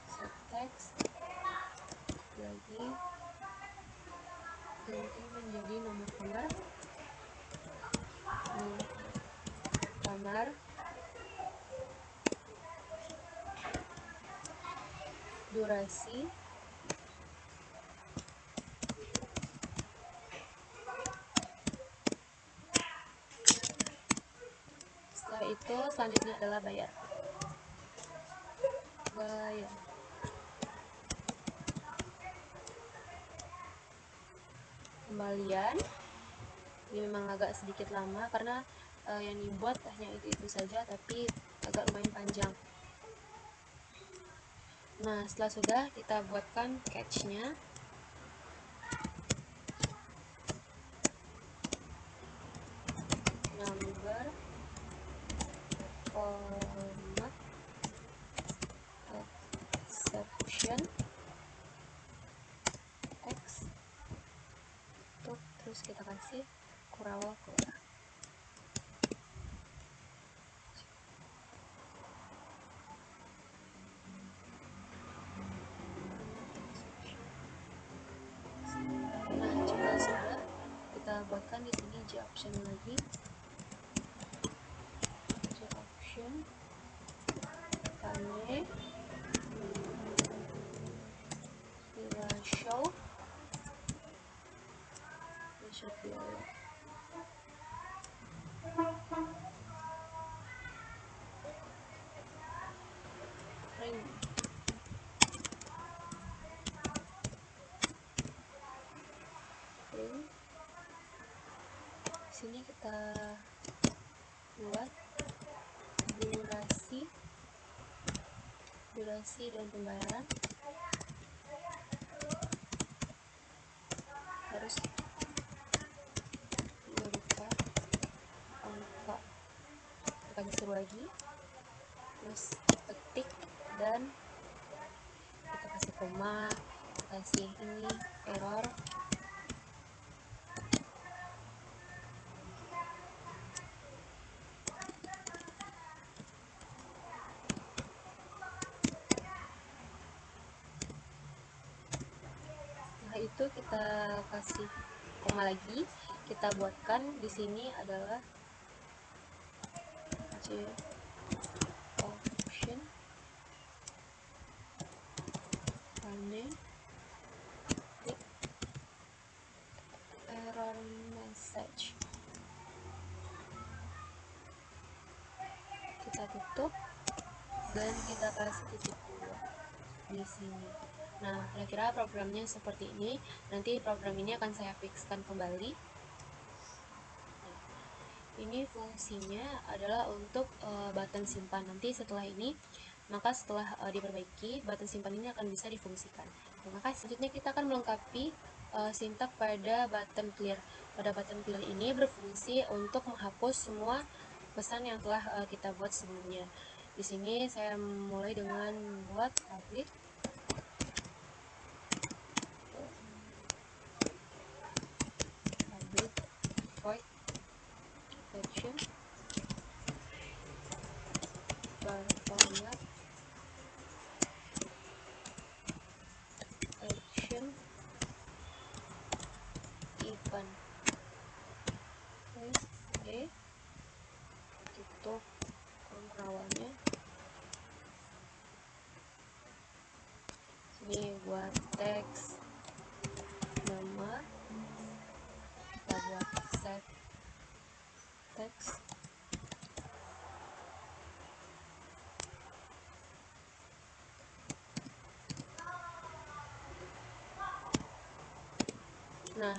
set teks lagi, ganti menjadi nomor kamar, durasi, setelah itu selanjutnya adalah bayar. Kembalian ini memang agak sedikit lama karena yang dibuat hanya itu saja, tapi agak lumayan panjang. Nah, setelah sudah kita buatkan catch-nya. Number, format, exception, X, terus kita kasih kurawal keluar. Nah, jika sudah, kita buatkan di sini J option lagi. J option, kita Ane show biaya ring. Sini kita buat durasi dan pembayaran harus berupa angka. Kita geser lagi, terus ketik dan kita kasih koma, kasih ini error. Setelah itu kita kasih koma lagi, kita buatkan di sini adalah J option running error message. Kita tutup dan kita kasih titik dua di sini. Nah, kira-kira programnya seperti ini. Nanti program ini akan saya fixkan kembali. Ini fungsinya adalah untuk button simpan. Nanti setelah ini, maka setelah diperbaiki, button simpan ini akan bisa difungsikan. Terima kasih. Selanjutnya kita akan melengkapi sintak pada button clear. Pada button clear ini berfungsi untuk menghapus semua pesan yang telah kita buat sebelumnya. Di sini saya mulai dengan membuat public void action format action event. Oke, tutup pengerawannya. Sini buat teks nama, kita buat set teks. Nah,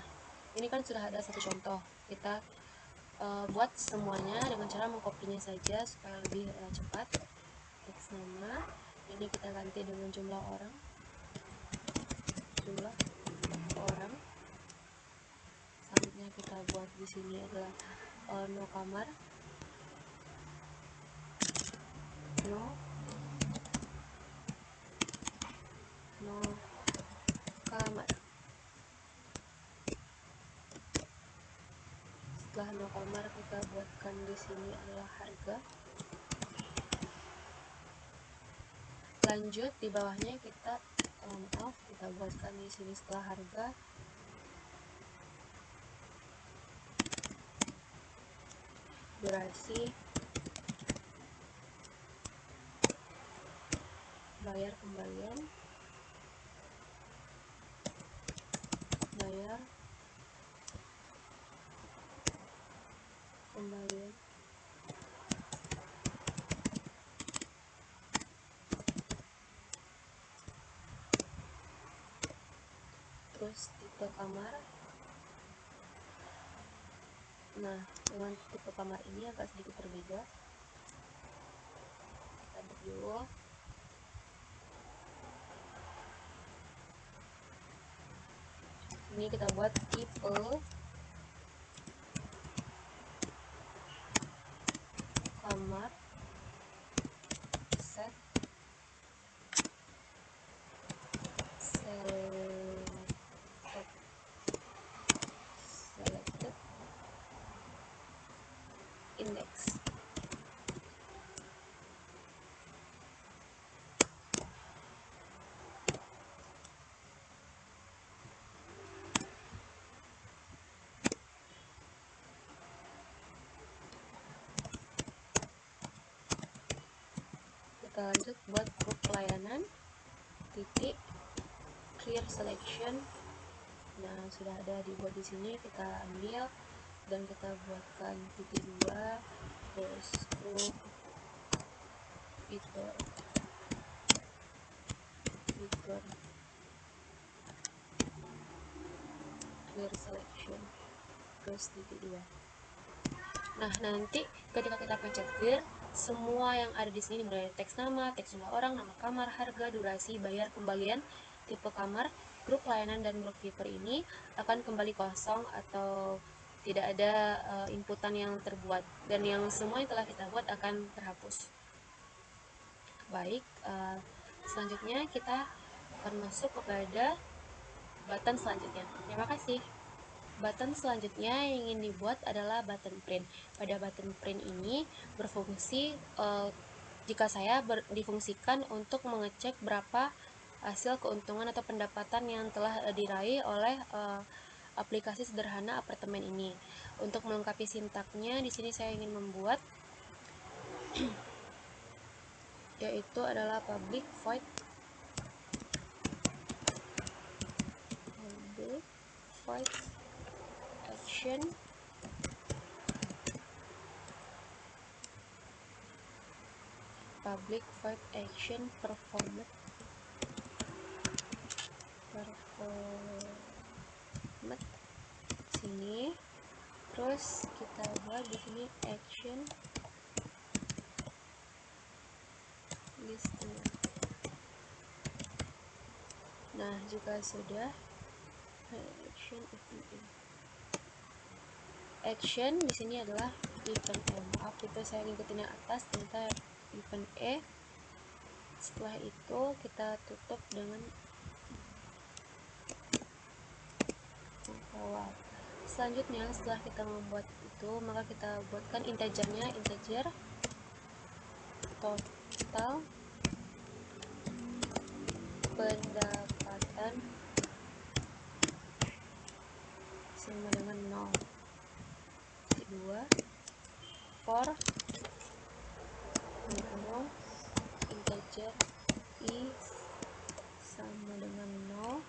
ini kan sudah ada satu contoh. Kita buat semuanya dengan cara mengkopinya saja supaya lebih cepat. Teks nama ini kita ganti dengan jumlah orang. Selanjutnya kita buat di sini adalah no kamar, no kamar. Setelah no kamar, kita buatkan di sini adalah harga. Lanjut di bawahnya kita kita buatkan di sini setelah harga durasi, bayar kembalian, terus tipe kamar. Nah, dengan tipe kamar ini agak sedikit berbeda. Kita dulu ini kita buat tipe kamar set selected index. Kita lanjut buat grup pelayanan, titik clear selection. Nah, sudah ada dibuat di sini, kita ambil dan kita buatkan titik 2, terus grup fitur clear selection, terus titik 2. Nah, nanti ketika kita pencet clear, semua yang ada di sini mulai teks nama, teks jumlah orang, nama kamar, harga, durasi, bayar, pembagian, tipe kamar, grup layanan, dan grup fitur ini akan kembali kosong atau tidak ada inputan yang terbuat, dan yang semua yang telah kita buat akan terhapus. Baik, selanjutnya kita akan masuk kepada button selanjutnya. Terima kasih. Button selanjutnya yang ingin dibuat adalah button print. Pada button print ini berfungsi, jika saya difungsikan untuk mengecek berapa hasil keuntungan atau pendapatan yang telah diraih oleh aplikasi sederhana apartemen ini. Untuk melengkapi sintaknya, di sini saya ingin membuat yaitu adalah public void action performed sini. Terus kita buat di sini action listener. Nah, jika sudah action di sini adalah event E. Maaf, itu saya ngikutin yang atas, ternyata event E. Setelah itu kita tutup dengan bawah. Selanjutnya, setelah kita membuat itu, maka kita buatkan integernya, integer total pendapatan sama dengan 0. 2 for integer i sama dengan 0,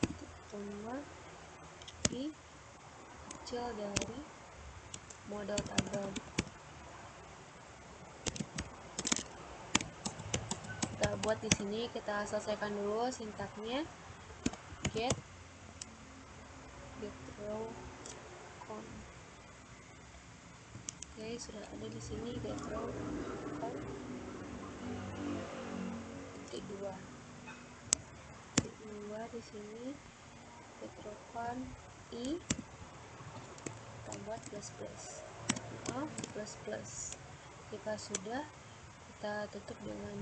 titik koma i kecil dari model tabel. Kita buat di sini, kita selesaikan dulu sintaknya. Get row count. Oke, sudah ada di sini get row count. Titik 2 di sini get row count i, kita buat plus. Jika sudah, kita tutup dengan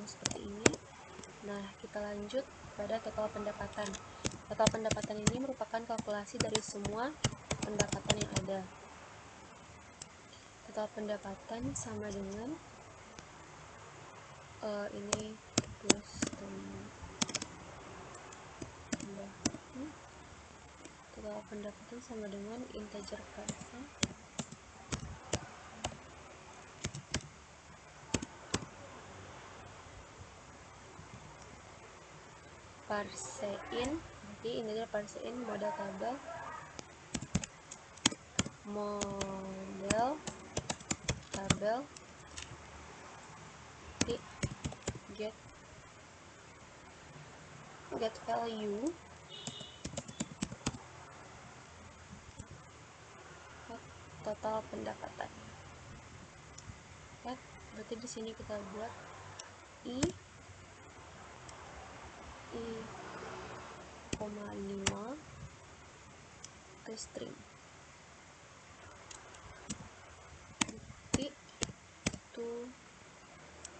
seperti ini. Nah, kita lanjut pada total pendapatan. Total pendapatan ini merupakan kalkulasi dari semua pendapatan yang ada. Total pendapatan sama dengan ini plus total pendapatan sama dengan integer parsein, jadi ini adalah parsein model tabel get value total pendapatan. Ya, berarti di sini kita buat i 5 itu string, itu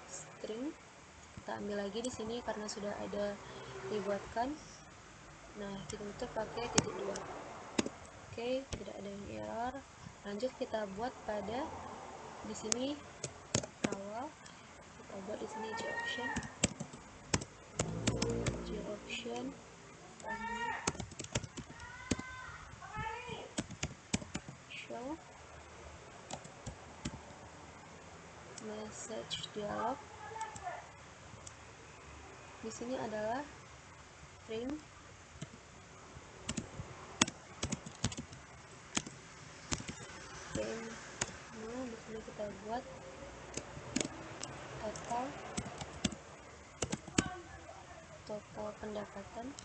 string. Kita ambil lagi di sini karena sudah ada dibuatkan. Nah, kita tutup pakai titik 2. Oke, tidak ada yang error. Lanjut kita buat pada di sini awal, kita buat di sini option show message dialog. Di sini adalah frame. Nah, di sini kita buat total pendapatan,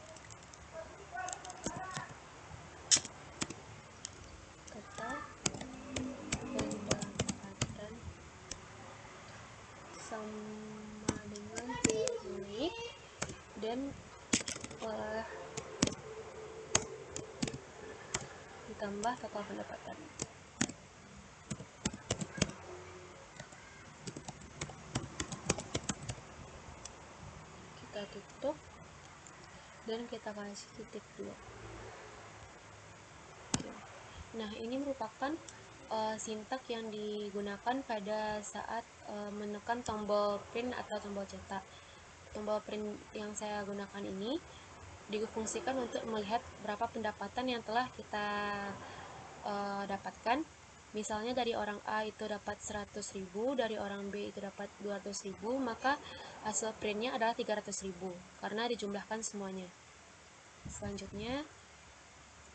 sama dengan naik dan ditambah total pendapatan. Kita tutup dan kita kasih titik 2. Nah, ini merupakan sintak yang digunakan pada saat menekan tombol print atau tombol cetak. Tombol print yang saya gunakan ini difungsikan untuk melihat berapa pendapatan yang telah kita dapatkan. Misalnya dari orang A itu dapat 100.000, dari orang B itu dapat 200.000, maka hasil printnya adalah 300.000 karena dijumlahkan semuanya. Selanjutnya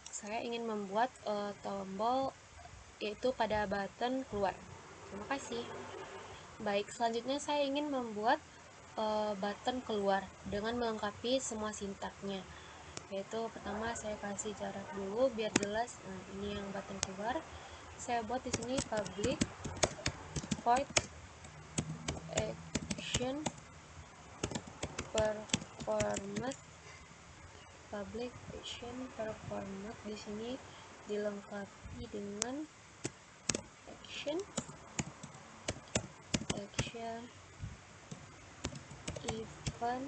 saya ingin membuat tombol yaitu pada button keluar. Terima kasih. Baik, selanjutnya saya ingin membuat button keluar dengan melengkapi semua sintaknya. Yaitu pertama saya kasih jarak dulu biar jelas. Nah, ini yang button keluar. Saya buat di sini public void action performed. Public action performed di sini dilengkapi dengan action event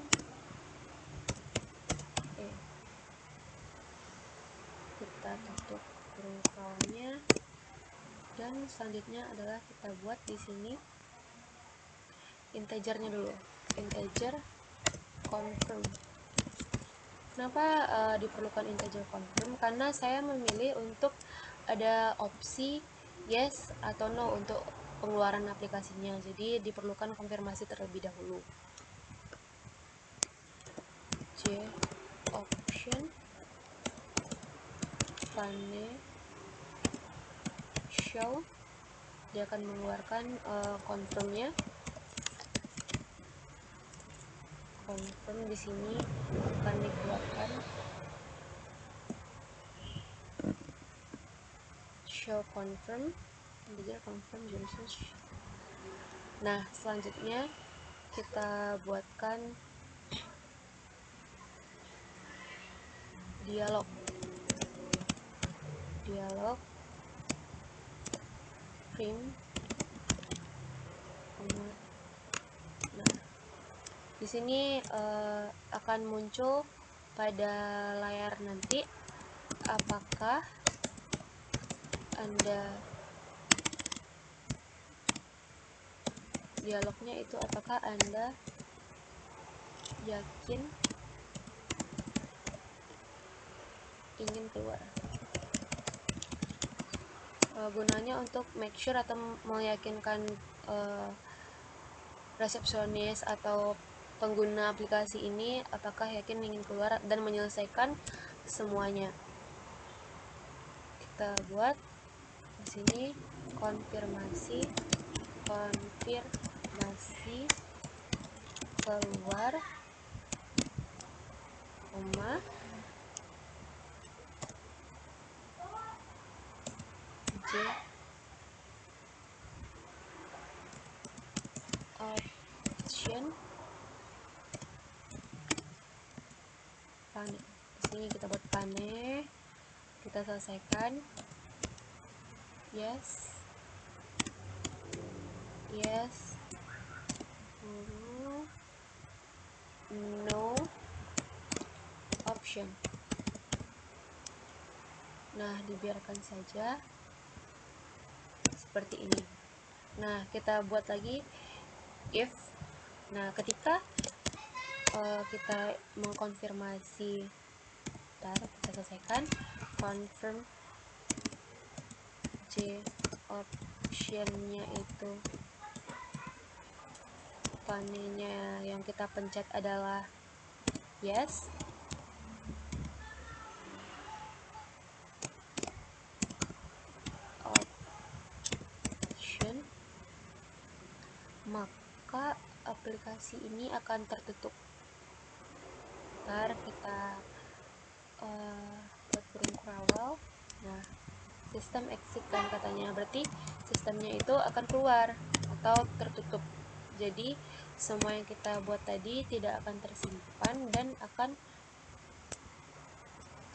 kita tutup kurung kawannya, dan selanjutnya adalah kita buat di sini integernya dulu, integer confirm. Kenapa diperlukan integer confirm? Karena saya memilih untuk ada opsi yes atau no untuk pengeluaran aplikasinya, jadi diperlukan konfirmasi terlebih dahulu. J option pane show, dia akan mengeluarkan confirmnya. Confirm di sini akan dikeluarkan show confirm, integer confirm usage. Nah, selanjutnya kita buatkan dialog print. Nah, di sini akan muncul pada layar nanti apakah Anda dialognya itu apakah Anda yakin ingin keluar. Gunanya untuk make sure atau meyakinkan resepsionis atau pengguna aplikasi ini apakah yakin ingin keluar dan menyelesaikan semuanya. Kita buat di sini konfirmasi keluar, koma, J option pane. Di sini kita buat pane, kita selesaikan yes, no option. Nah, dibiarkan saja seperti ini. Nah, kita buat lagi if. Nah, ketika kita mengkonfirmasi, kita selesaikan confirm J optionnya itu Jawabannya yang kita pencet adalah yes. Option. Maka aplikasi ini akan tertutup. Ntar kita buat burung kurawal. Nah, sistem exit kan katanya, berarti sistemnya itu akan keluar atau tertutup. Jadi semua yang kita buat tadi tidak akan tersimpan dan akan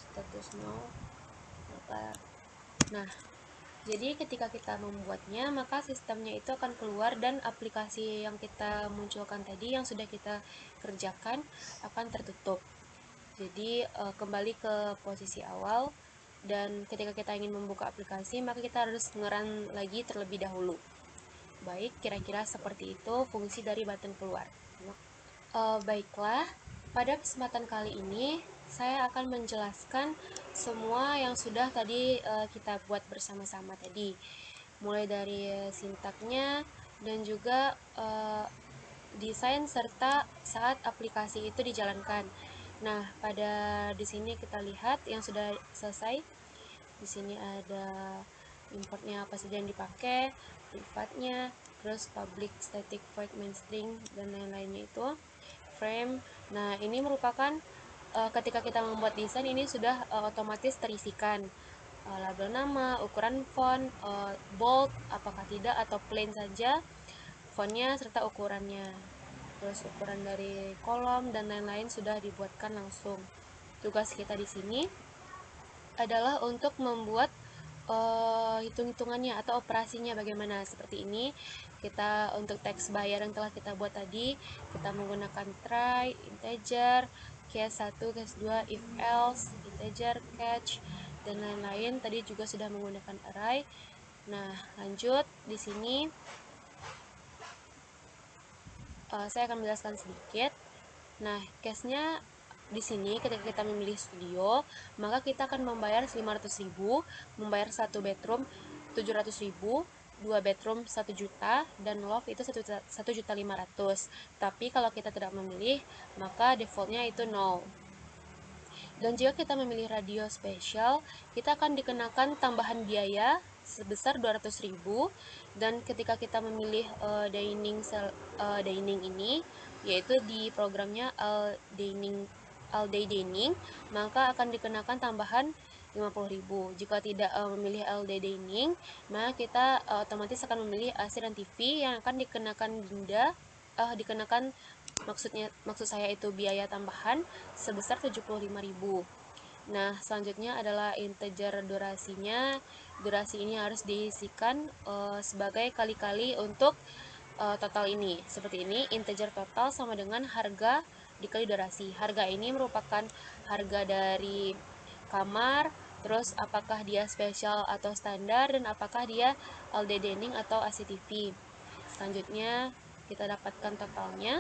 status no. Nah, jadi ketika kita membuatnya, maka sistemnya itu akan keluar dan aplikasi yang kita munculkan tadi yang sudah kita kerjakan akan tertutup. Jadi kembali ke posisi awal, dan ketika kita ingin membuka aplikasi, maka kita harus nge-run lagi terlebih dahulu. Baik, kira-kira seperti itu fungsi dari button keluar. Baiklah, pada kesempatan kali ini saya akan menjelaskan semua yang sudah tadi kita buat bersama-sama tadi, mulai dari sintaknya dan juga desain serta saat aplikasi itu dijalankan. Nah, pada di sini kita lihat yang sudah selesai. Di sini ada importnya apa saja yang dipakai, privatnya, terus public, static, void, main, string, dan lain-lainnya itu. Frame. Nah, ini merupakan ketika kita membuat desain ini sudah otomatis terisikan label nama, ukuran font, bold, apakah tidak, atau plain saja fontnya serta ukurannya. Terus ukuran dari kolom dan lain-lain sudah dibuatkan langsung. Tugas kita di sini adalah untuk membuat hitung-hitungannya atau operasinya bagaimana. Seperti ini, kita untuk teks bayar yang telah kita buat tadi, kita menggunakan try, integer, case 1, case 2, if else, integer, catch, dan lain-lain. Tadi juga sudah menggunakan array. Nah, lanjut di sini saya akan menjelaskan sedikit. Nah, case-nya di sini ketika kita memilih studio, maka kita akan membayar 500.000, membayar 1 bedroom 700.000, 2 bedroom 1 juta, dan loft itu 1.500.000. Tapi kalau kita tidak memilih, maka defaultnya itu 0. Dan jika kita memilih radio spesial, kita akan dikenakan tambahan biaya sebesar 200.000, dan ketika kita memilih dining ini, yaitu di programnya all day dining, maka akan dikenakan tambahan 50.000. Jika tidak memilih all day dining, maka kita otomatis akan memilih AC dan TV yang akan dikenakan maksud saya itu biaya tambahan sebesar 75.000. Nah, selanjutnya adalah integer durasinya. Durasi ini harus diisikan sebagai kali-kali untuk total ini. Seperti ini, integer total sama dengan harga dikali durasi. Harga ini merupakan harga dari kamar, terus apakah dia spesial atau standar, dan apakah dia all day dining atau ACTV. Selanjutnya kita dapatkan totalnya.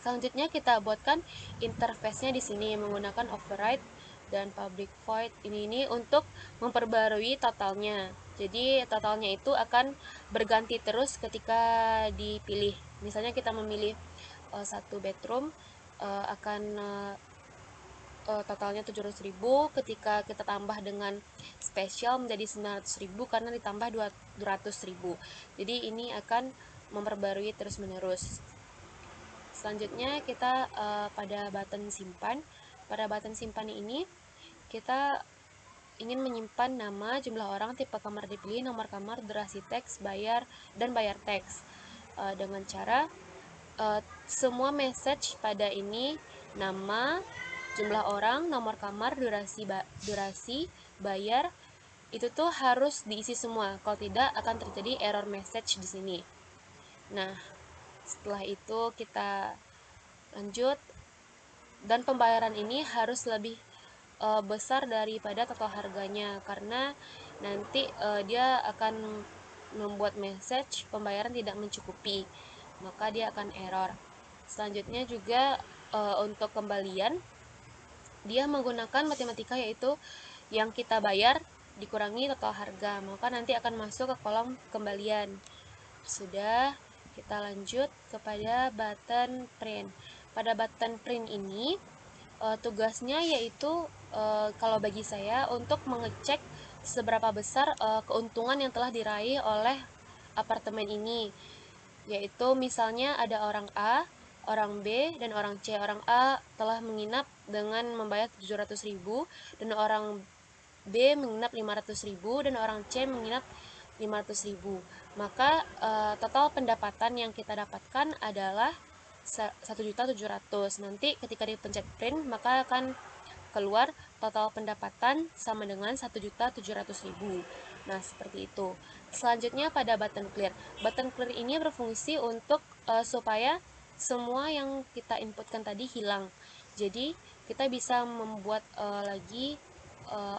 Selanjutnya kita buatkan interface-nya di sini menggunakan override dan public void ini untuk memperbarui totalnya. Jadi totalnya itu akan berganti terus ketika dipilih. Misalnya kita memilih 1 bedroom akan totalnya 700.000, ketika kita tambah dengan spesial menjadi 900.000 karena ditambah 200.000. Jadi ini akan memperbarui terus-menerus. Selanjutnya kita pada button simpan. Pada button simpan ini kita ingin menyimpan nama, jumlah orang, tipe kamar dipilih, nomor kamar, durasi teks, bayar, dan bayar teks. Dengan cara semua message pada ini, nama, jumlah orang, nomor kamar, durasi, bayar, itu tuh harus diisi semua. Kalau tidak akan terjadi error message di sini. Nah, setelah itu kita lanjut, dan pembayaran ini harus lebih besar daripada total harganya, karena nanti dia akan membuat message pembayaran tidak mencukupi, maka dia akan error. Selanjutnya juga untuk kembalian, dia menggunakan matematika, yaitu yang kita bayar dikurangi total harga, maka nanti akan masuk ke kolom kembalian. Sudah, kita lanjut kepada button print. Pada button print ini tugasnya yaitu kalau bagi saya untuk mengecek seberapa besar keuntungan yang telah diraih oleh apartemen ini, yaitu misalnya ada orang A, orang B, dan orang C. Orang A telah menginap dengan membayar 700.000 dan orang B menginap 500.000 dan orang C menginap 500.000. Maka total pendapatan yang kita dapatkan adalah 1.700.000. Nanti ketika dipencet print maka akan keluar total pendapatan sama dengan 1.700.000. Nah, seperti itu. Selanjutnya pada button clear. Button clear ini berfungsi untuk supaya semua yang kita inputkan tadi hilang. Jadi, kita bisa membuat lagi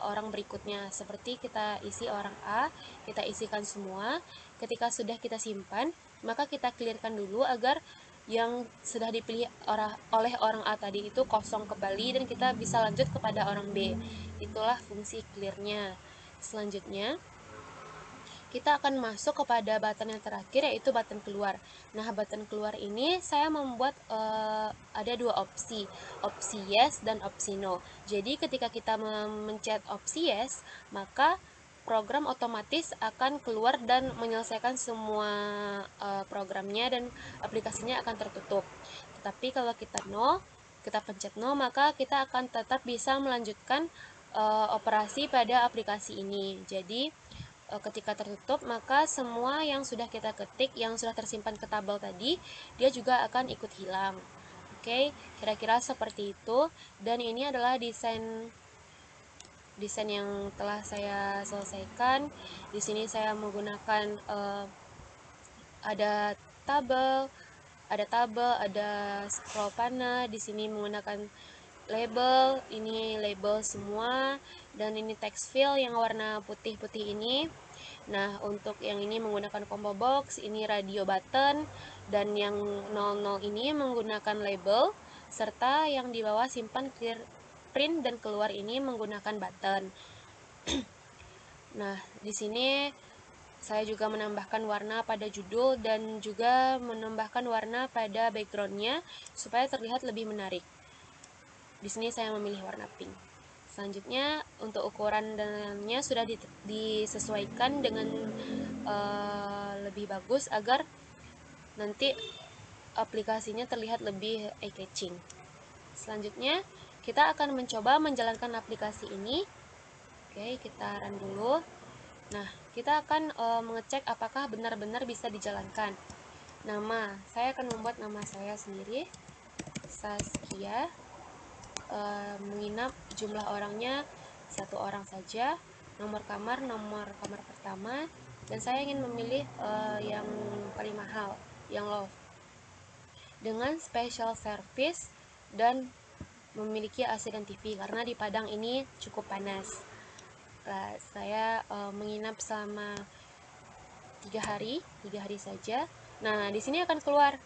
orang berikutnya. Seperti kita isi orang A, kita isikan semua. Ketika sudah kita simpan, maka kita clearkan dulu agar yang sudah dipilih oleh orang A tadi itu kosong kembali dan kita bisa lanjut kepada orang B. Itulah fungsi clearnya. Selanjutnya, kita akan masuk kepada button yang terakhir, yaitu button keluar. Nah, button keluar ini saya membuat ada dua opsi yes dan opsi no. Jadi ketika kita mencet opsi yes, maka program otomatis akan keluar dan menyelesaikan semua programnya dan aplikasinya akan tertutup. Tetapi kalau kita pencet no, maka kita akan tetap bisa melanjutkan operasi pada aplikasi ini. Jadi ketika tertutup, maka semua yang sudah kita ketik, yang sudah tersimpan ke tabel tadi, dia juga akan ikut hilang. Oke, kira-kira seperti itu. Dan ini adalah desain yang telah saya selesaikan. Di sini saya menggunakan ada tabel, ada scroll panel. Di sini menggunakan label, ini label semua, dan ini text fill yang warna putih-putih ini. Nah, untuk yang ini menggunakan combo box, ini radio button, dan yang 00 ini menggunakan label, serta yang di bawah simpan, clear, print, dan keluar ini menggunakan button. Nah, di sini saya juga menambahkan warna pada judul dan juga menambahkan warna pada backgroundnya supaya terlihat lebih menarik. Di sini saya memilih warna pink. Selanjutnya, untuk ukuran dananya sudah disesuaikan dengan lebih bagus agar nanti aplikasinya terlihat lebih eye-catching. Selanjutnya, kita akan mencoba menjalankan aplikasi ini. Oke, kita run dulu. Nah, kita akan mengecek apakah benar-benar bisa dijalankan. Nama, saya akan membuat nama saya sendiri, Saskia. Menginap jumlah orangnya 1 orang saja. Nomor kamar pertama, dan saya ingin memilih yang paling mahal, yang low, dengan special service dan memiliki AC dan TV karena di Padang ini cukup panas. Saya menginap selama 3 hari saja. Nah, di sini akan keluar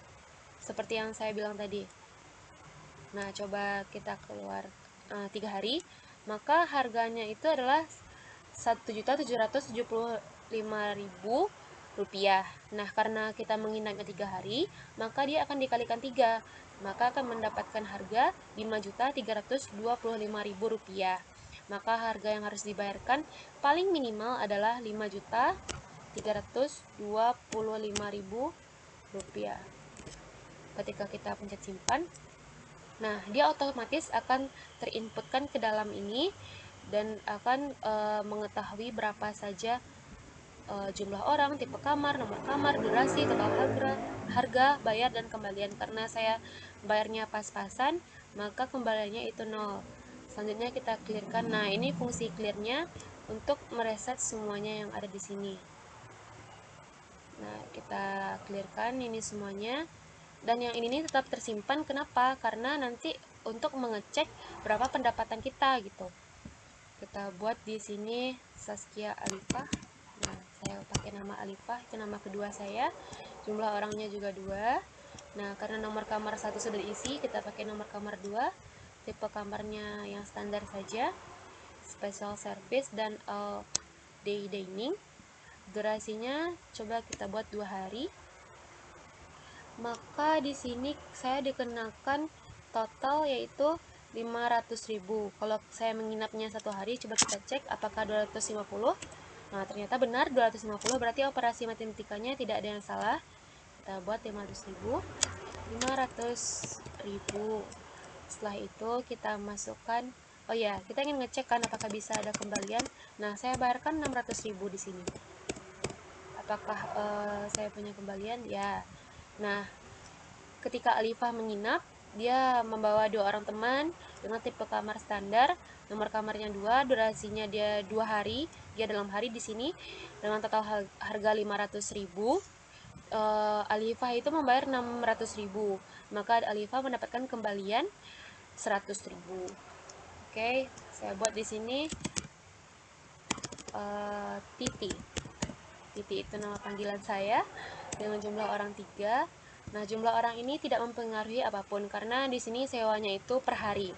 seperti yang saya bilang tadi. Nah, coba kita keluar 3 hari, maka harganya itu adalah Rp1.775.000. Nah, karena kita menginapnya 3 hari, maka dia akan dikalikan 3, maka akan mendapatkan harga Rp5.325.000. Maka harga yang harus dibayarkan paling minimal adalah Rp5.325.000. Ketika kita pencet simpan, nah, dia otomatis akan terinputkan ke dalam ini dan akan mengetahui berapa saja jumlah orang, tipe kamar, nomor kamar, durasi, total harga, bayar, dan kembalian. Karena saya bayarnya pas-pasan, maka kembaliannya itu 0. Selanjutnya kita clearkan. Nah, ini fungsi clearnya untuk mereset semuanya yang ada di sini. Nah, kita clearkan ini semuanya. Dan yang ini tetap tersimpan. Kenapa? Karena nanti untuk mengecek berapa pendapatan kita gitu. Kita buat di sini Saskia Alifah. Nah, saya pakai nama Alifah, itu nama kedua saya. Jumlah orangnya juga 2. Nah, karena nomor kamar 1 sudah diisi, kita pakai nomor kamar 2. Tipe kamarnya yang standar saja. Special service dan all day dining. Durasinya coba kita buat 2 hari. maka di sini saya dikenakan total yaitu 500.000. Kalau saya menginapnya 1 hari, coba kita cek apakah 250. Nah, ternyata benar 250, berarti operasi matematikanya tidak ada yang salah. Kita buat 500.000. Setelah itu kita masukkan, oh ya, kita ingin ngecek kan apakah bisa ada kembalian. Nah, saya bayarkan 600.000 di sini. Apakah saya punya kembalian? Ya. Nah, ketika Alifah menginap, dia membawa 2 orang teman dengan tipe kamar standar, nomor kamarnya 2, durasinya dia 2 hari, dia dalam hari di sini dengan total harga 500.000. Alifah itu membayar 600.000, maka Alifah mendapatkan kembalian 100.000. Oke, saya buat di sini Titi. Titi itu nama panggilan saya dengan jumlah orang 3. Nah, jumlah orang ini tidak mempengaruhi apapun karena di sini sewanya itu per hari.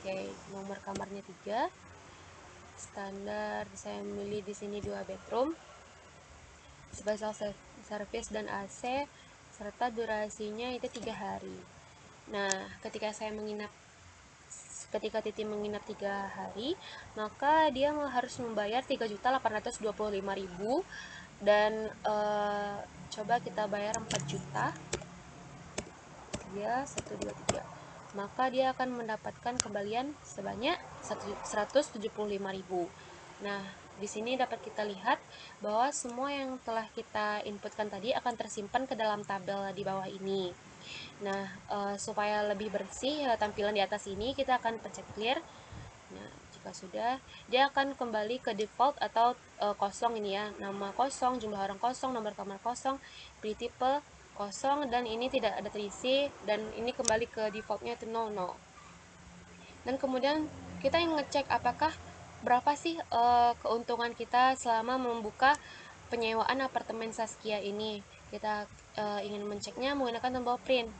Oke, nomor kamarnya 3. Standar saya milih di sini 2 bedroom. Special service dan AC serta durasinya itu 3 hari. Nah, ketika Titi menginap 3 hari, maka dia harus membayar 3.825.000 dan coba kita bayar 4 juta. Ya, 1 2 3. Maka dia akan mendapatkan kembalian sebanyak 175.000. Nah, di sini dapat kita lihat bahwa semua yang telah kita inputkan tadi akan tersimpan ke dalam tabel di bawah ini. Nah, supaya lebih bersih tampilan di atas ini, kita akan pencet clear. Nah, jika sudah, dia akan kembali ke default atau kosong ini ya. Nama kosong, jumlah orang kosong, nomor kamar kosong, pilih tipe kosong, dan ini tidak ada terisi, dan ini kembali ke defaultnya itu 00. Dan kemudian kita ingin ngecek apakah berapa sih keuntungan kita selama membuka penyewaan apartemen Saskia ini. Kita ingin menceknya menggunakan tombol print.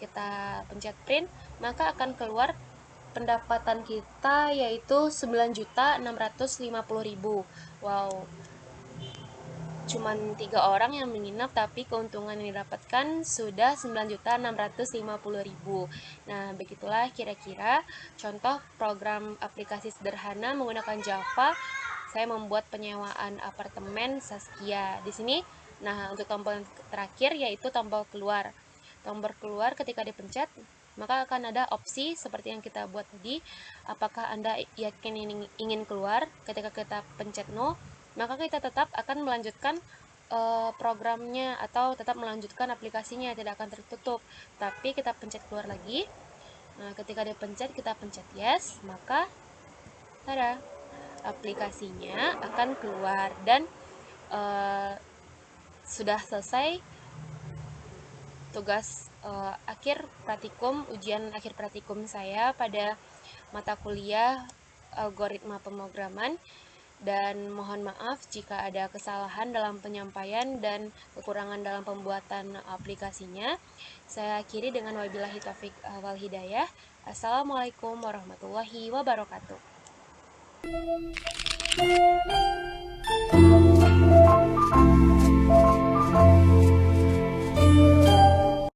Kita pencet print, maka akan keluar pendapatan kita yaitu 9.650.000. Wow, cuman 3 orang yang menginap, tapi keuntungan yang didapatkan sudah 9.650.000. Nah, begitulah kira-kira contoh program aplikasi sederhana menggunakan Java. Saya membuat penyewaan apartemen Saskia. Di sini, nah, untuk tombol terakhir yaitu tombol keluar. Tombol keluar ketika dipencet, maka akan ada opsi seperti yang kita buat tadi. Apakah Anda yakin ingin keluar? Ketika kita pencet no, maka kita tetap akan melanjutkan programnya atau tetap melanjutkan aplikasinya, tidak akan tertutup. Tapi kita pencet keluar lagi. Nah, ketika dipencet, kita pencet yes, maka tada, aplikasinya akan keluar dan sudah selesai tugas ujian akhir praktikum saya pada mata kuliah algoritma pemrograman. Dan mohon maaf jika ada kesalahan dalam penyampaian dan kekurangan dalam pembuatan aplikasinya. Saya akhiri dengan wabillahi taufik wal hidayah. Assalamualaikum warahmatullahi wabarakatuh.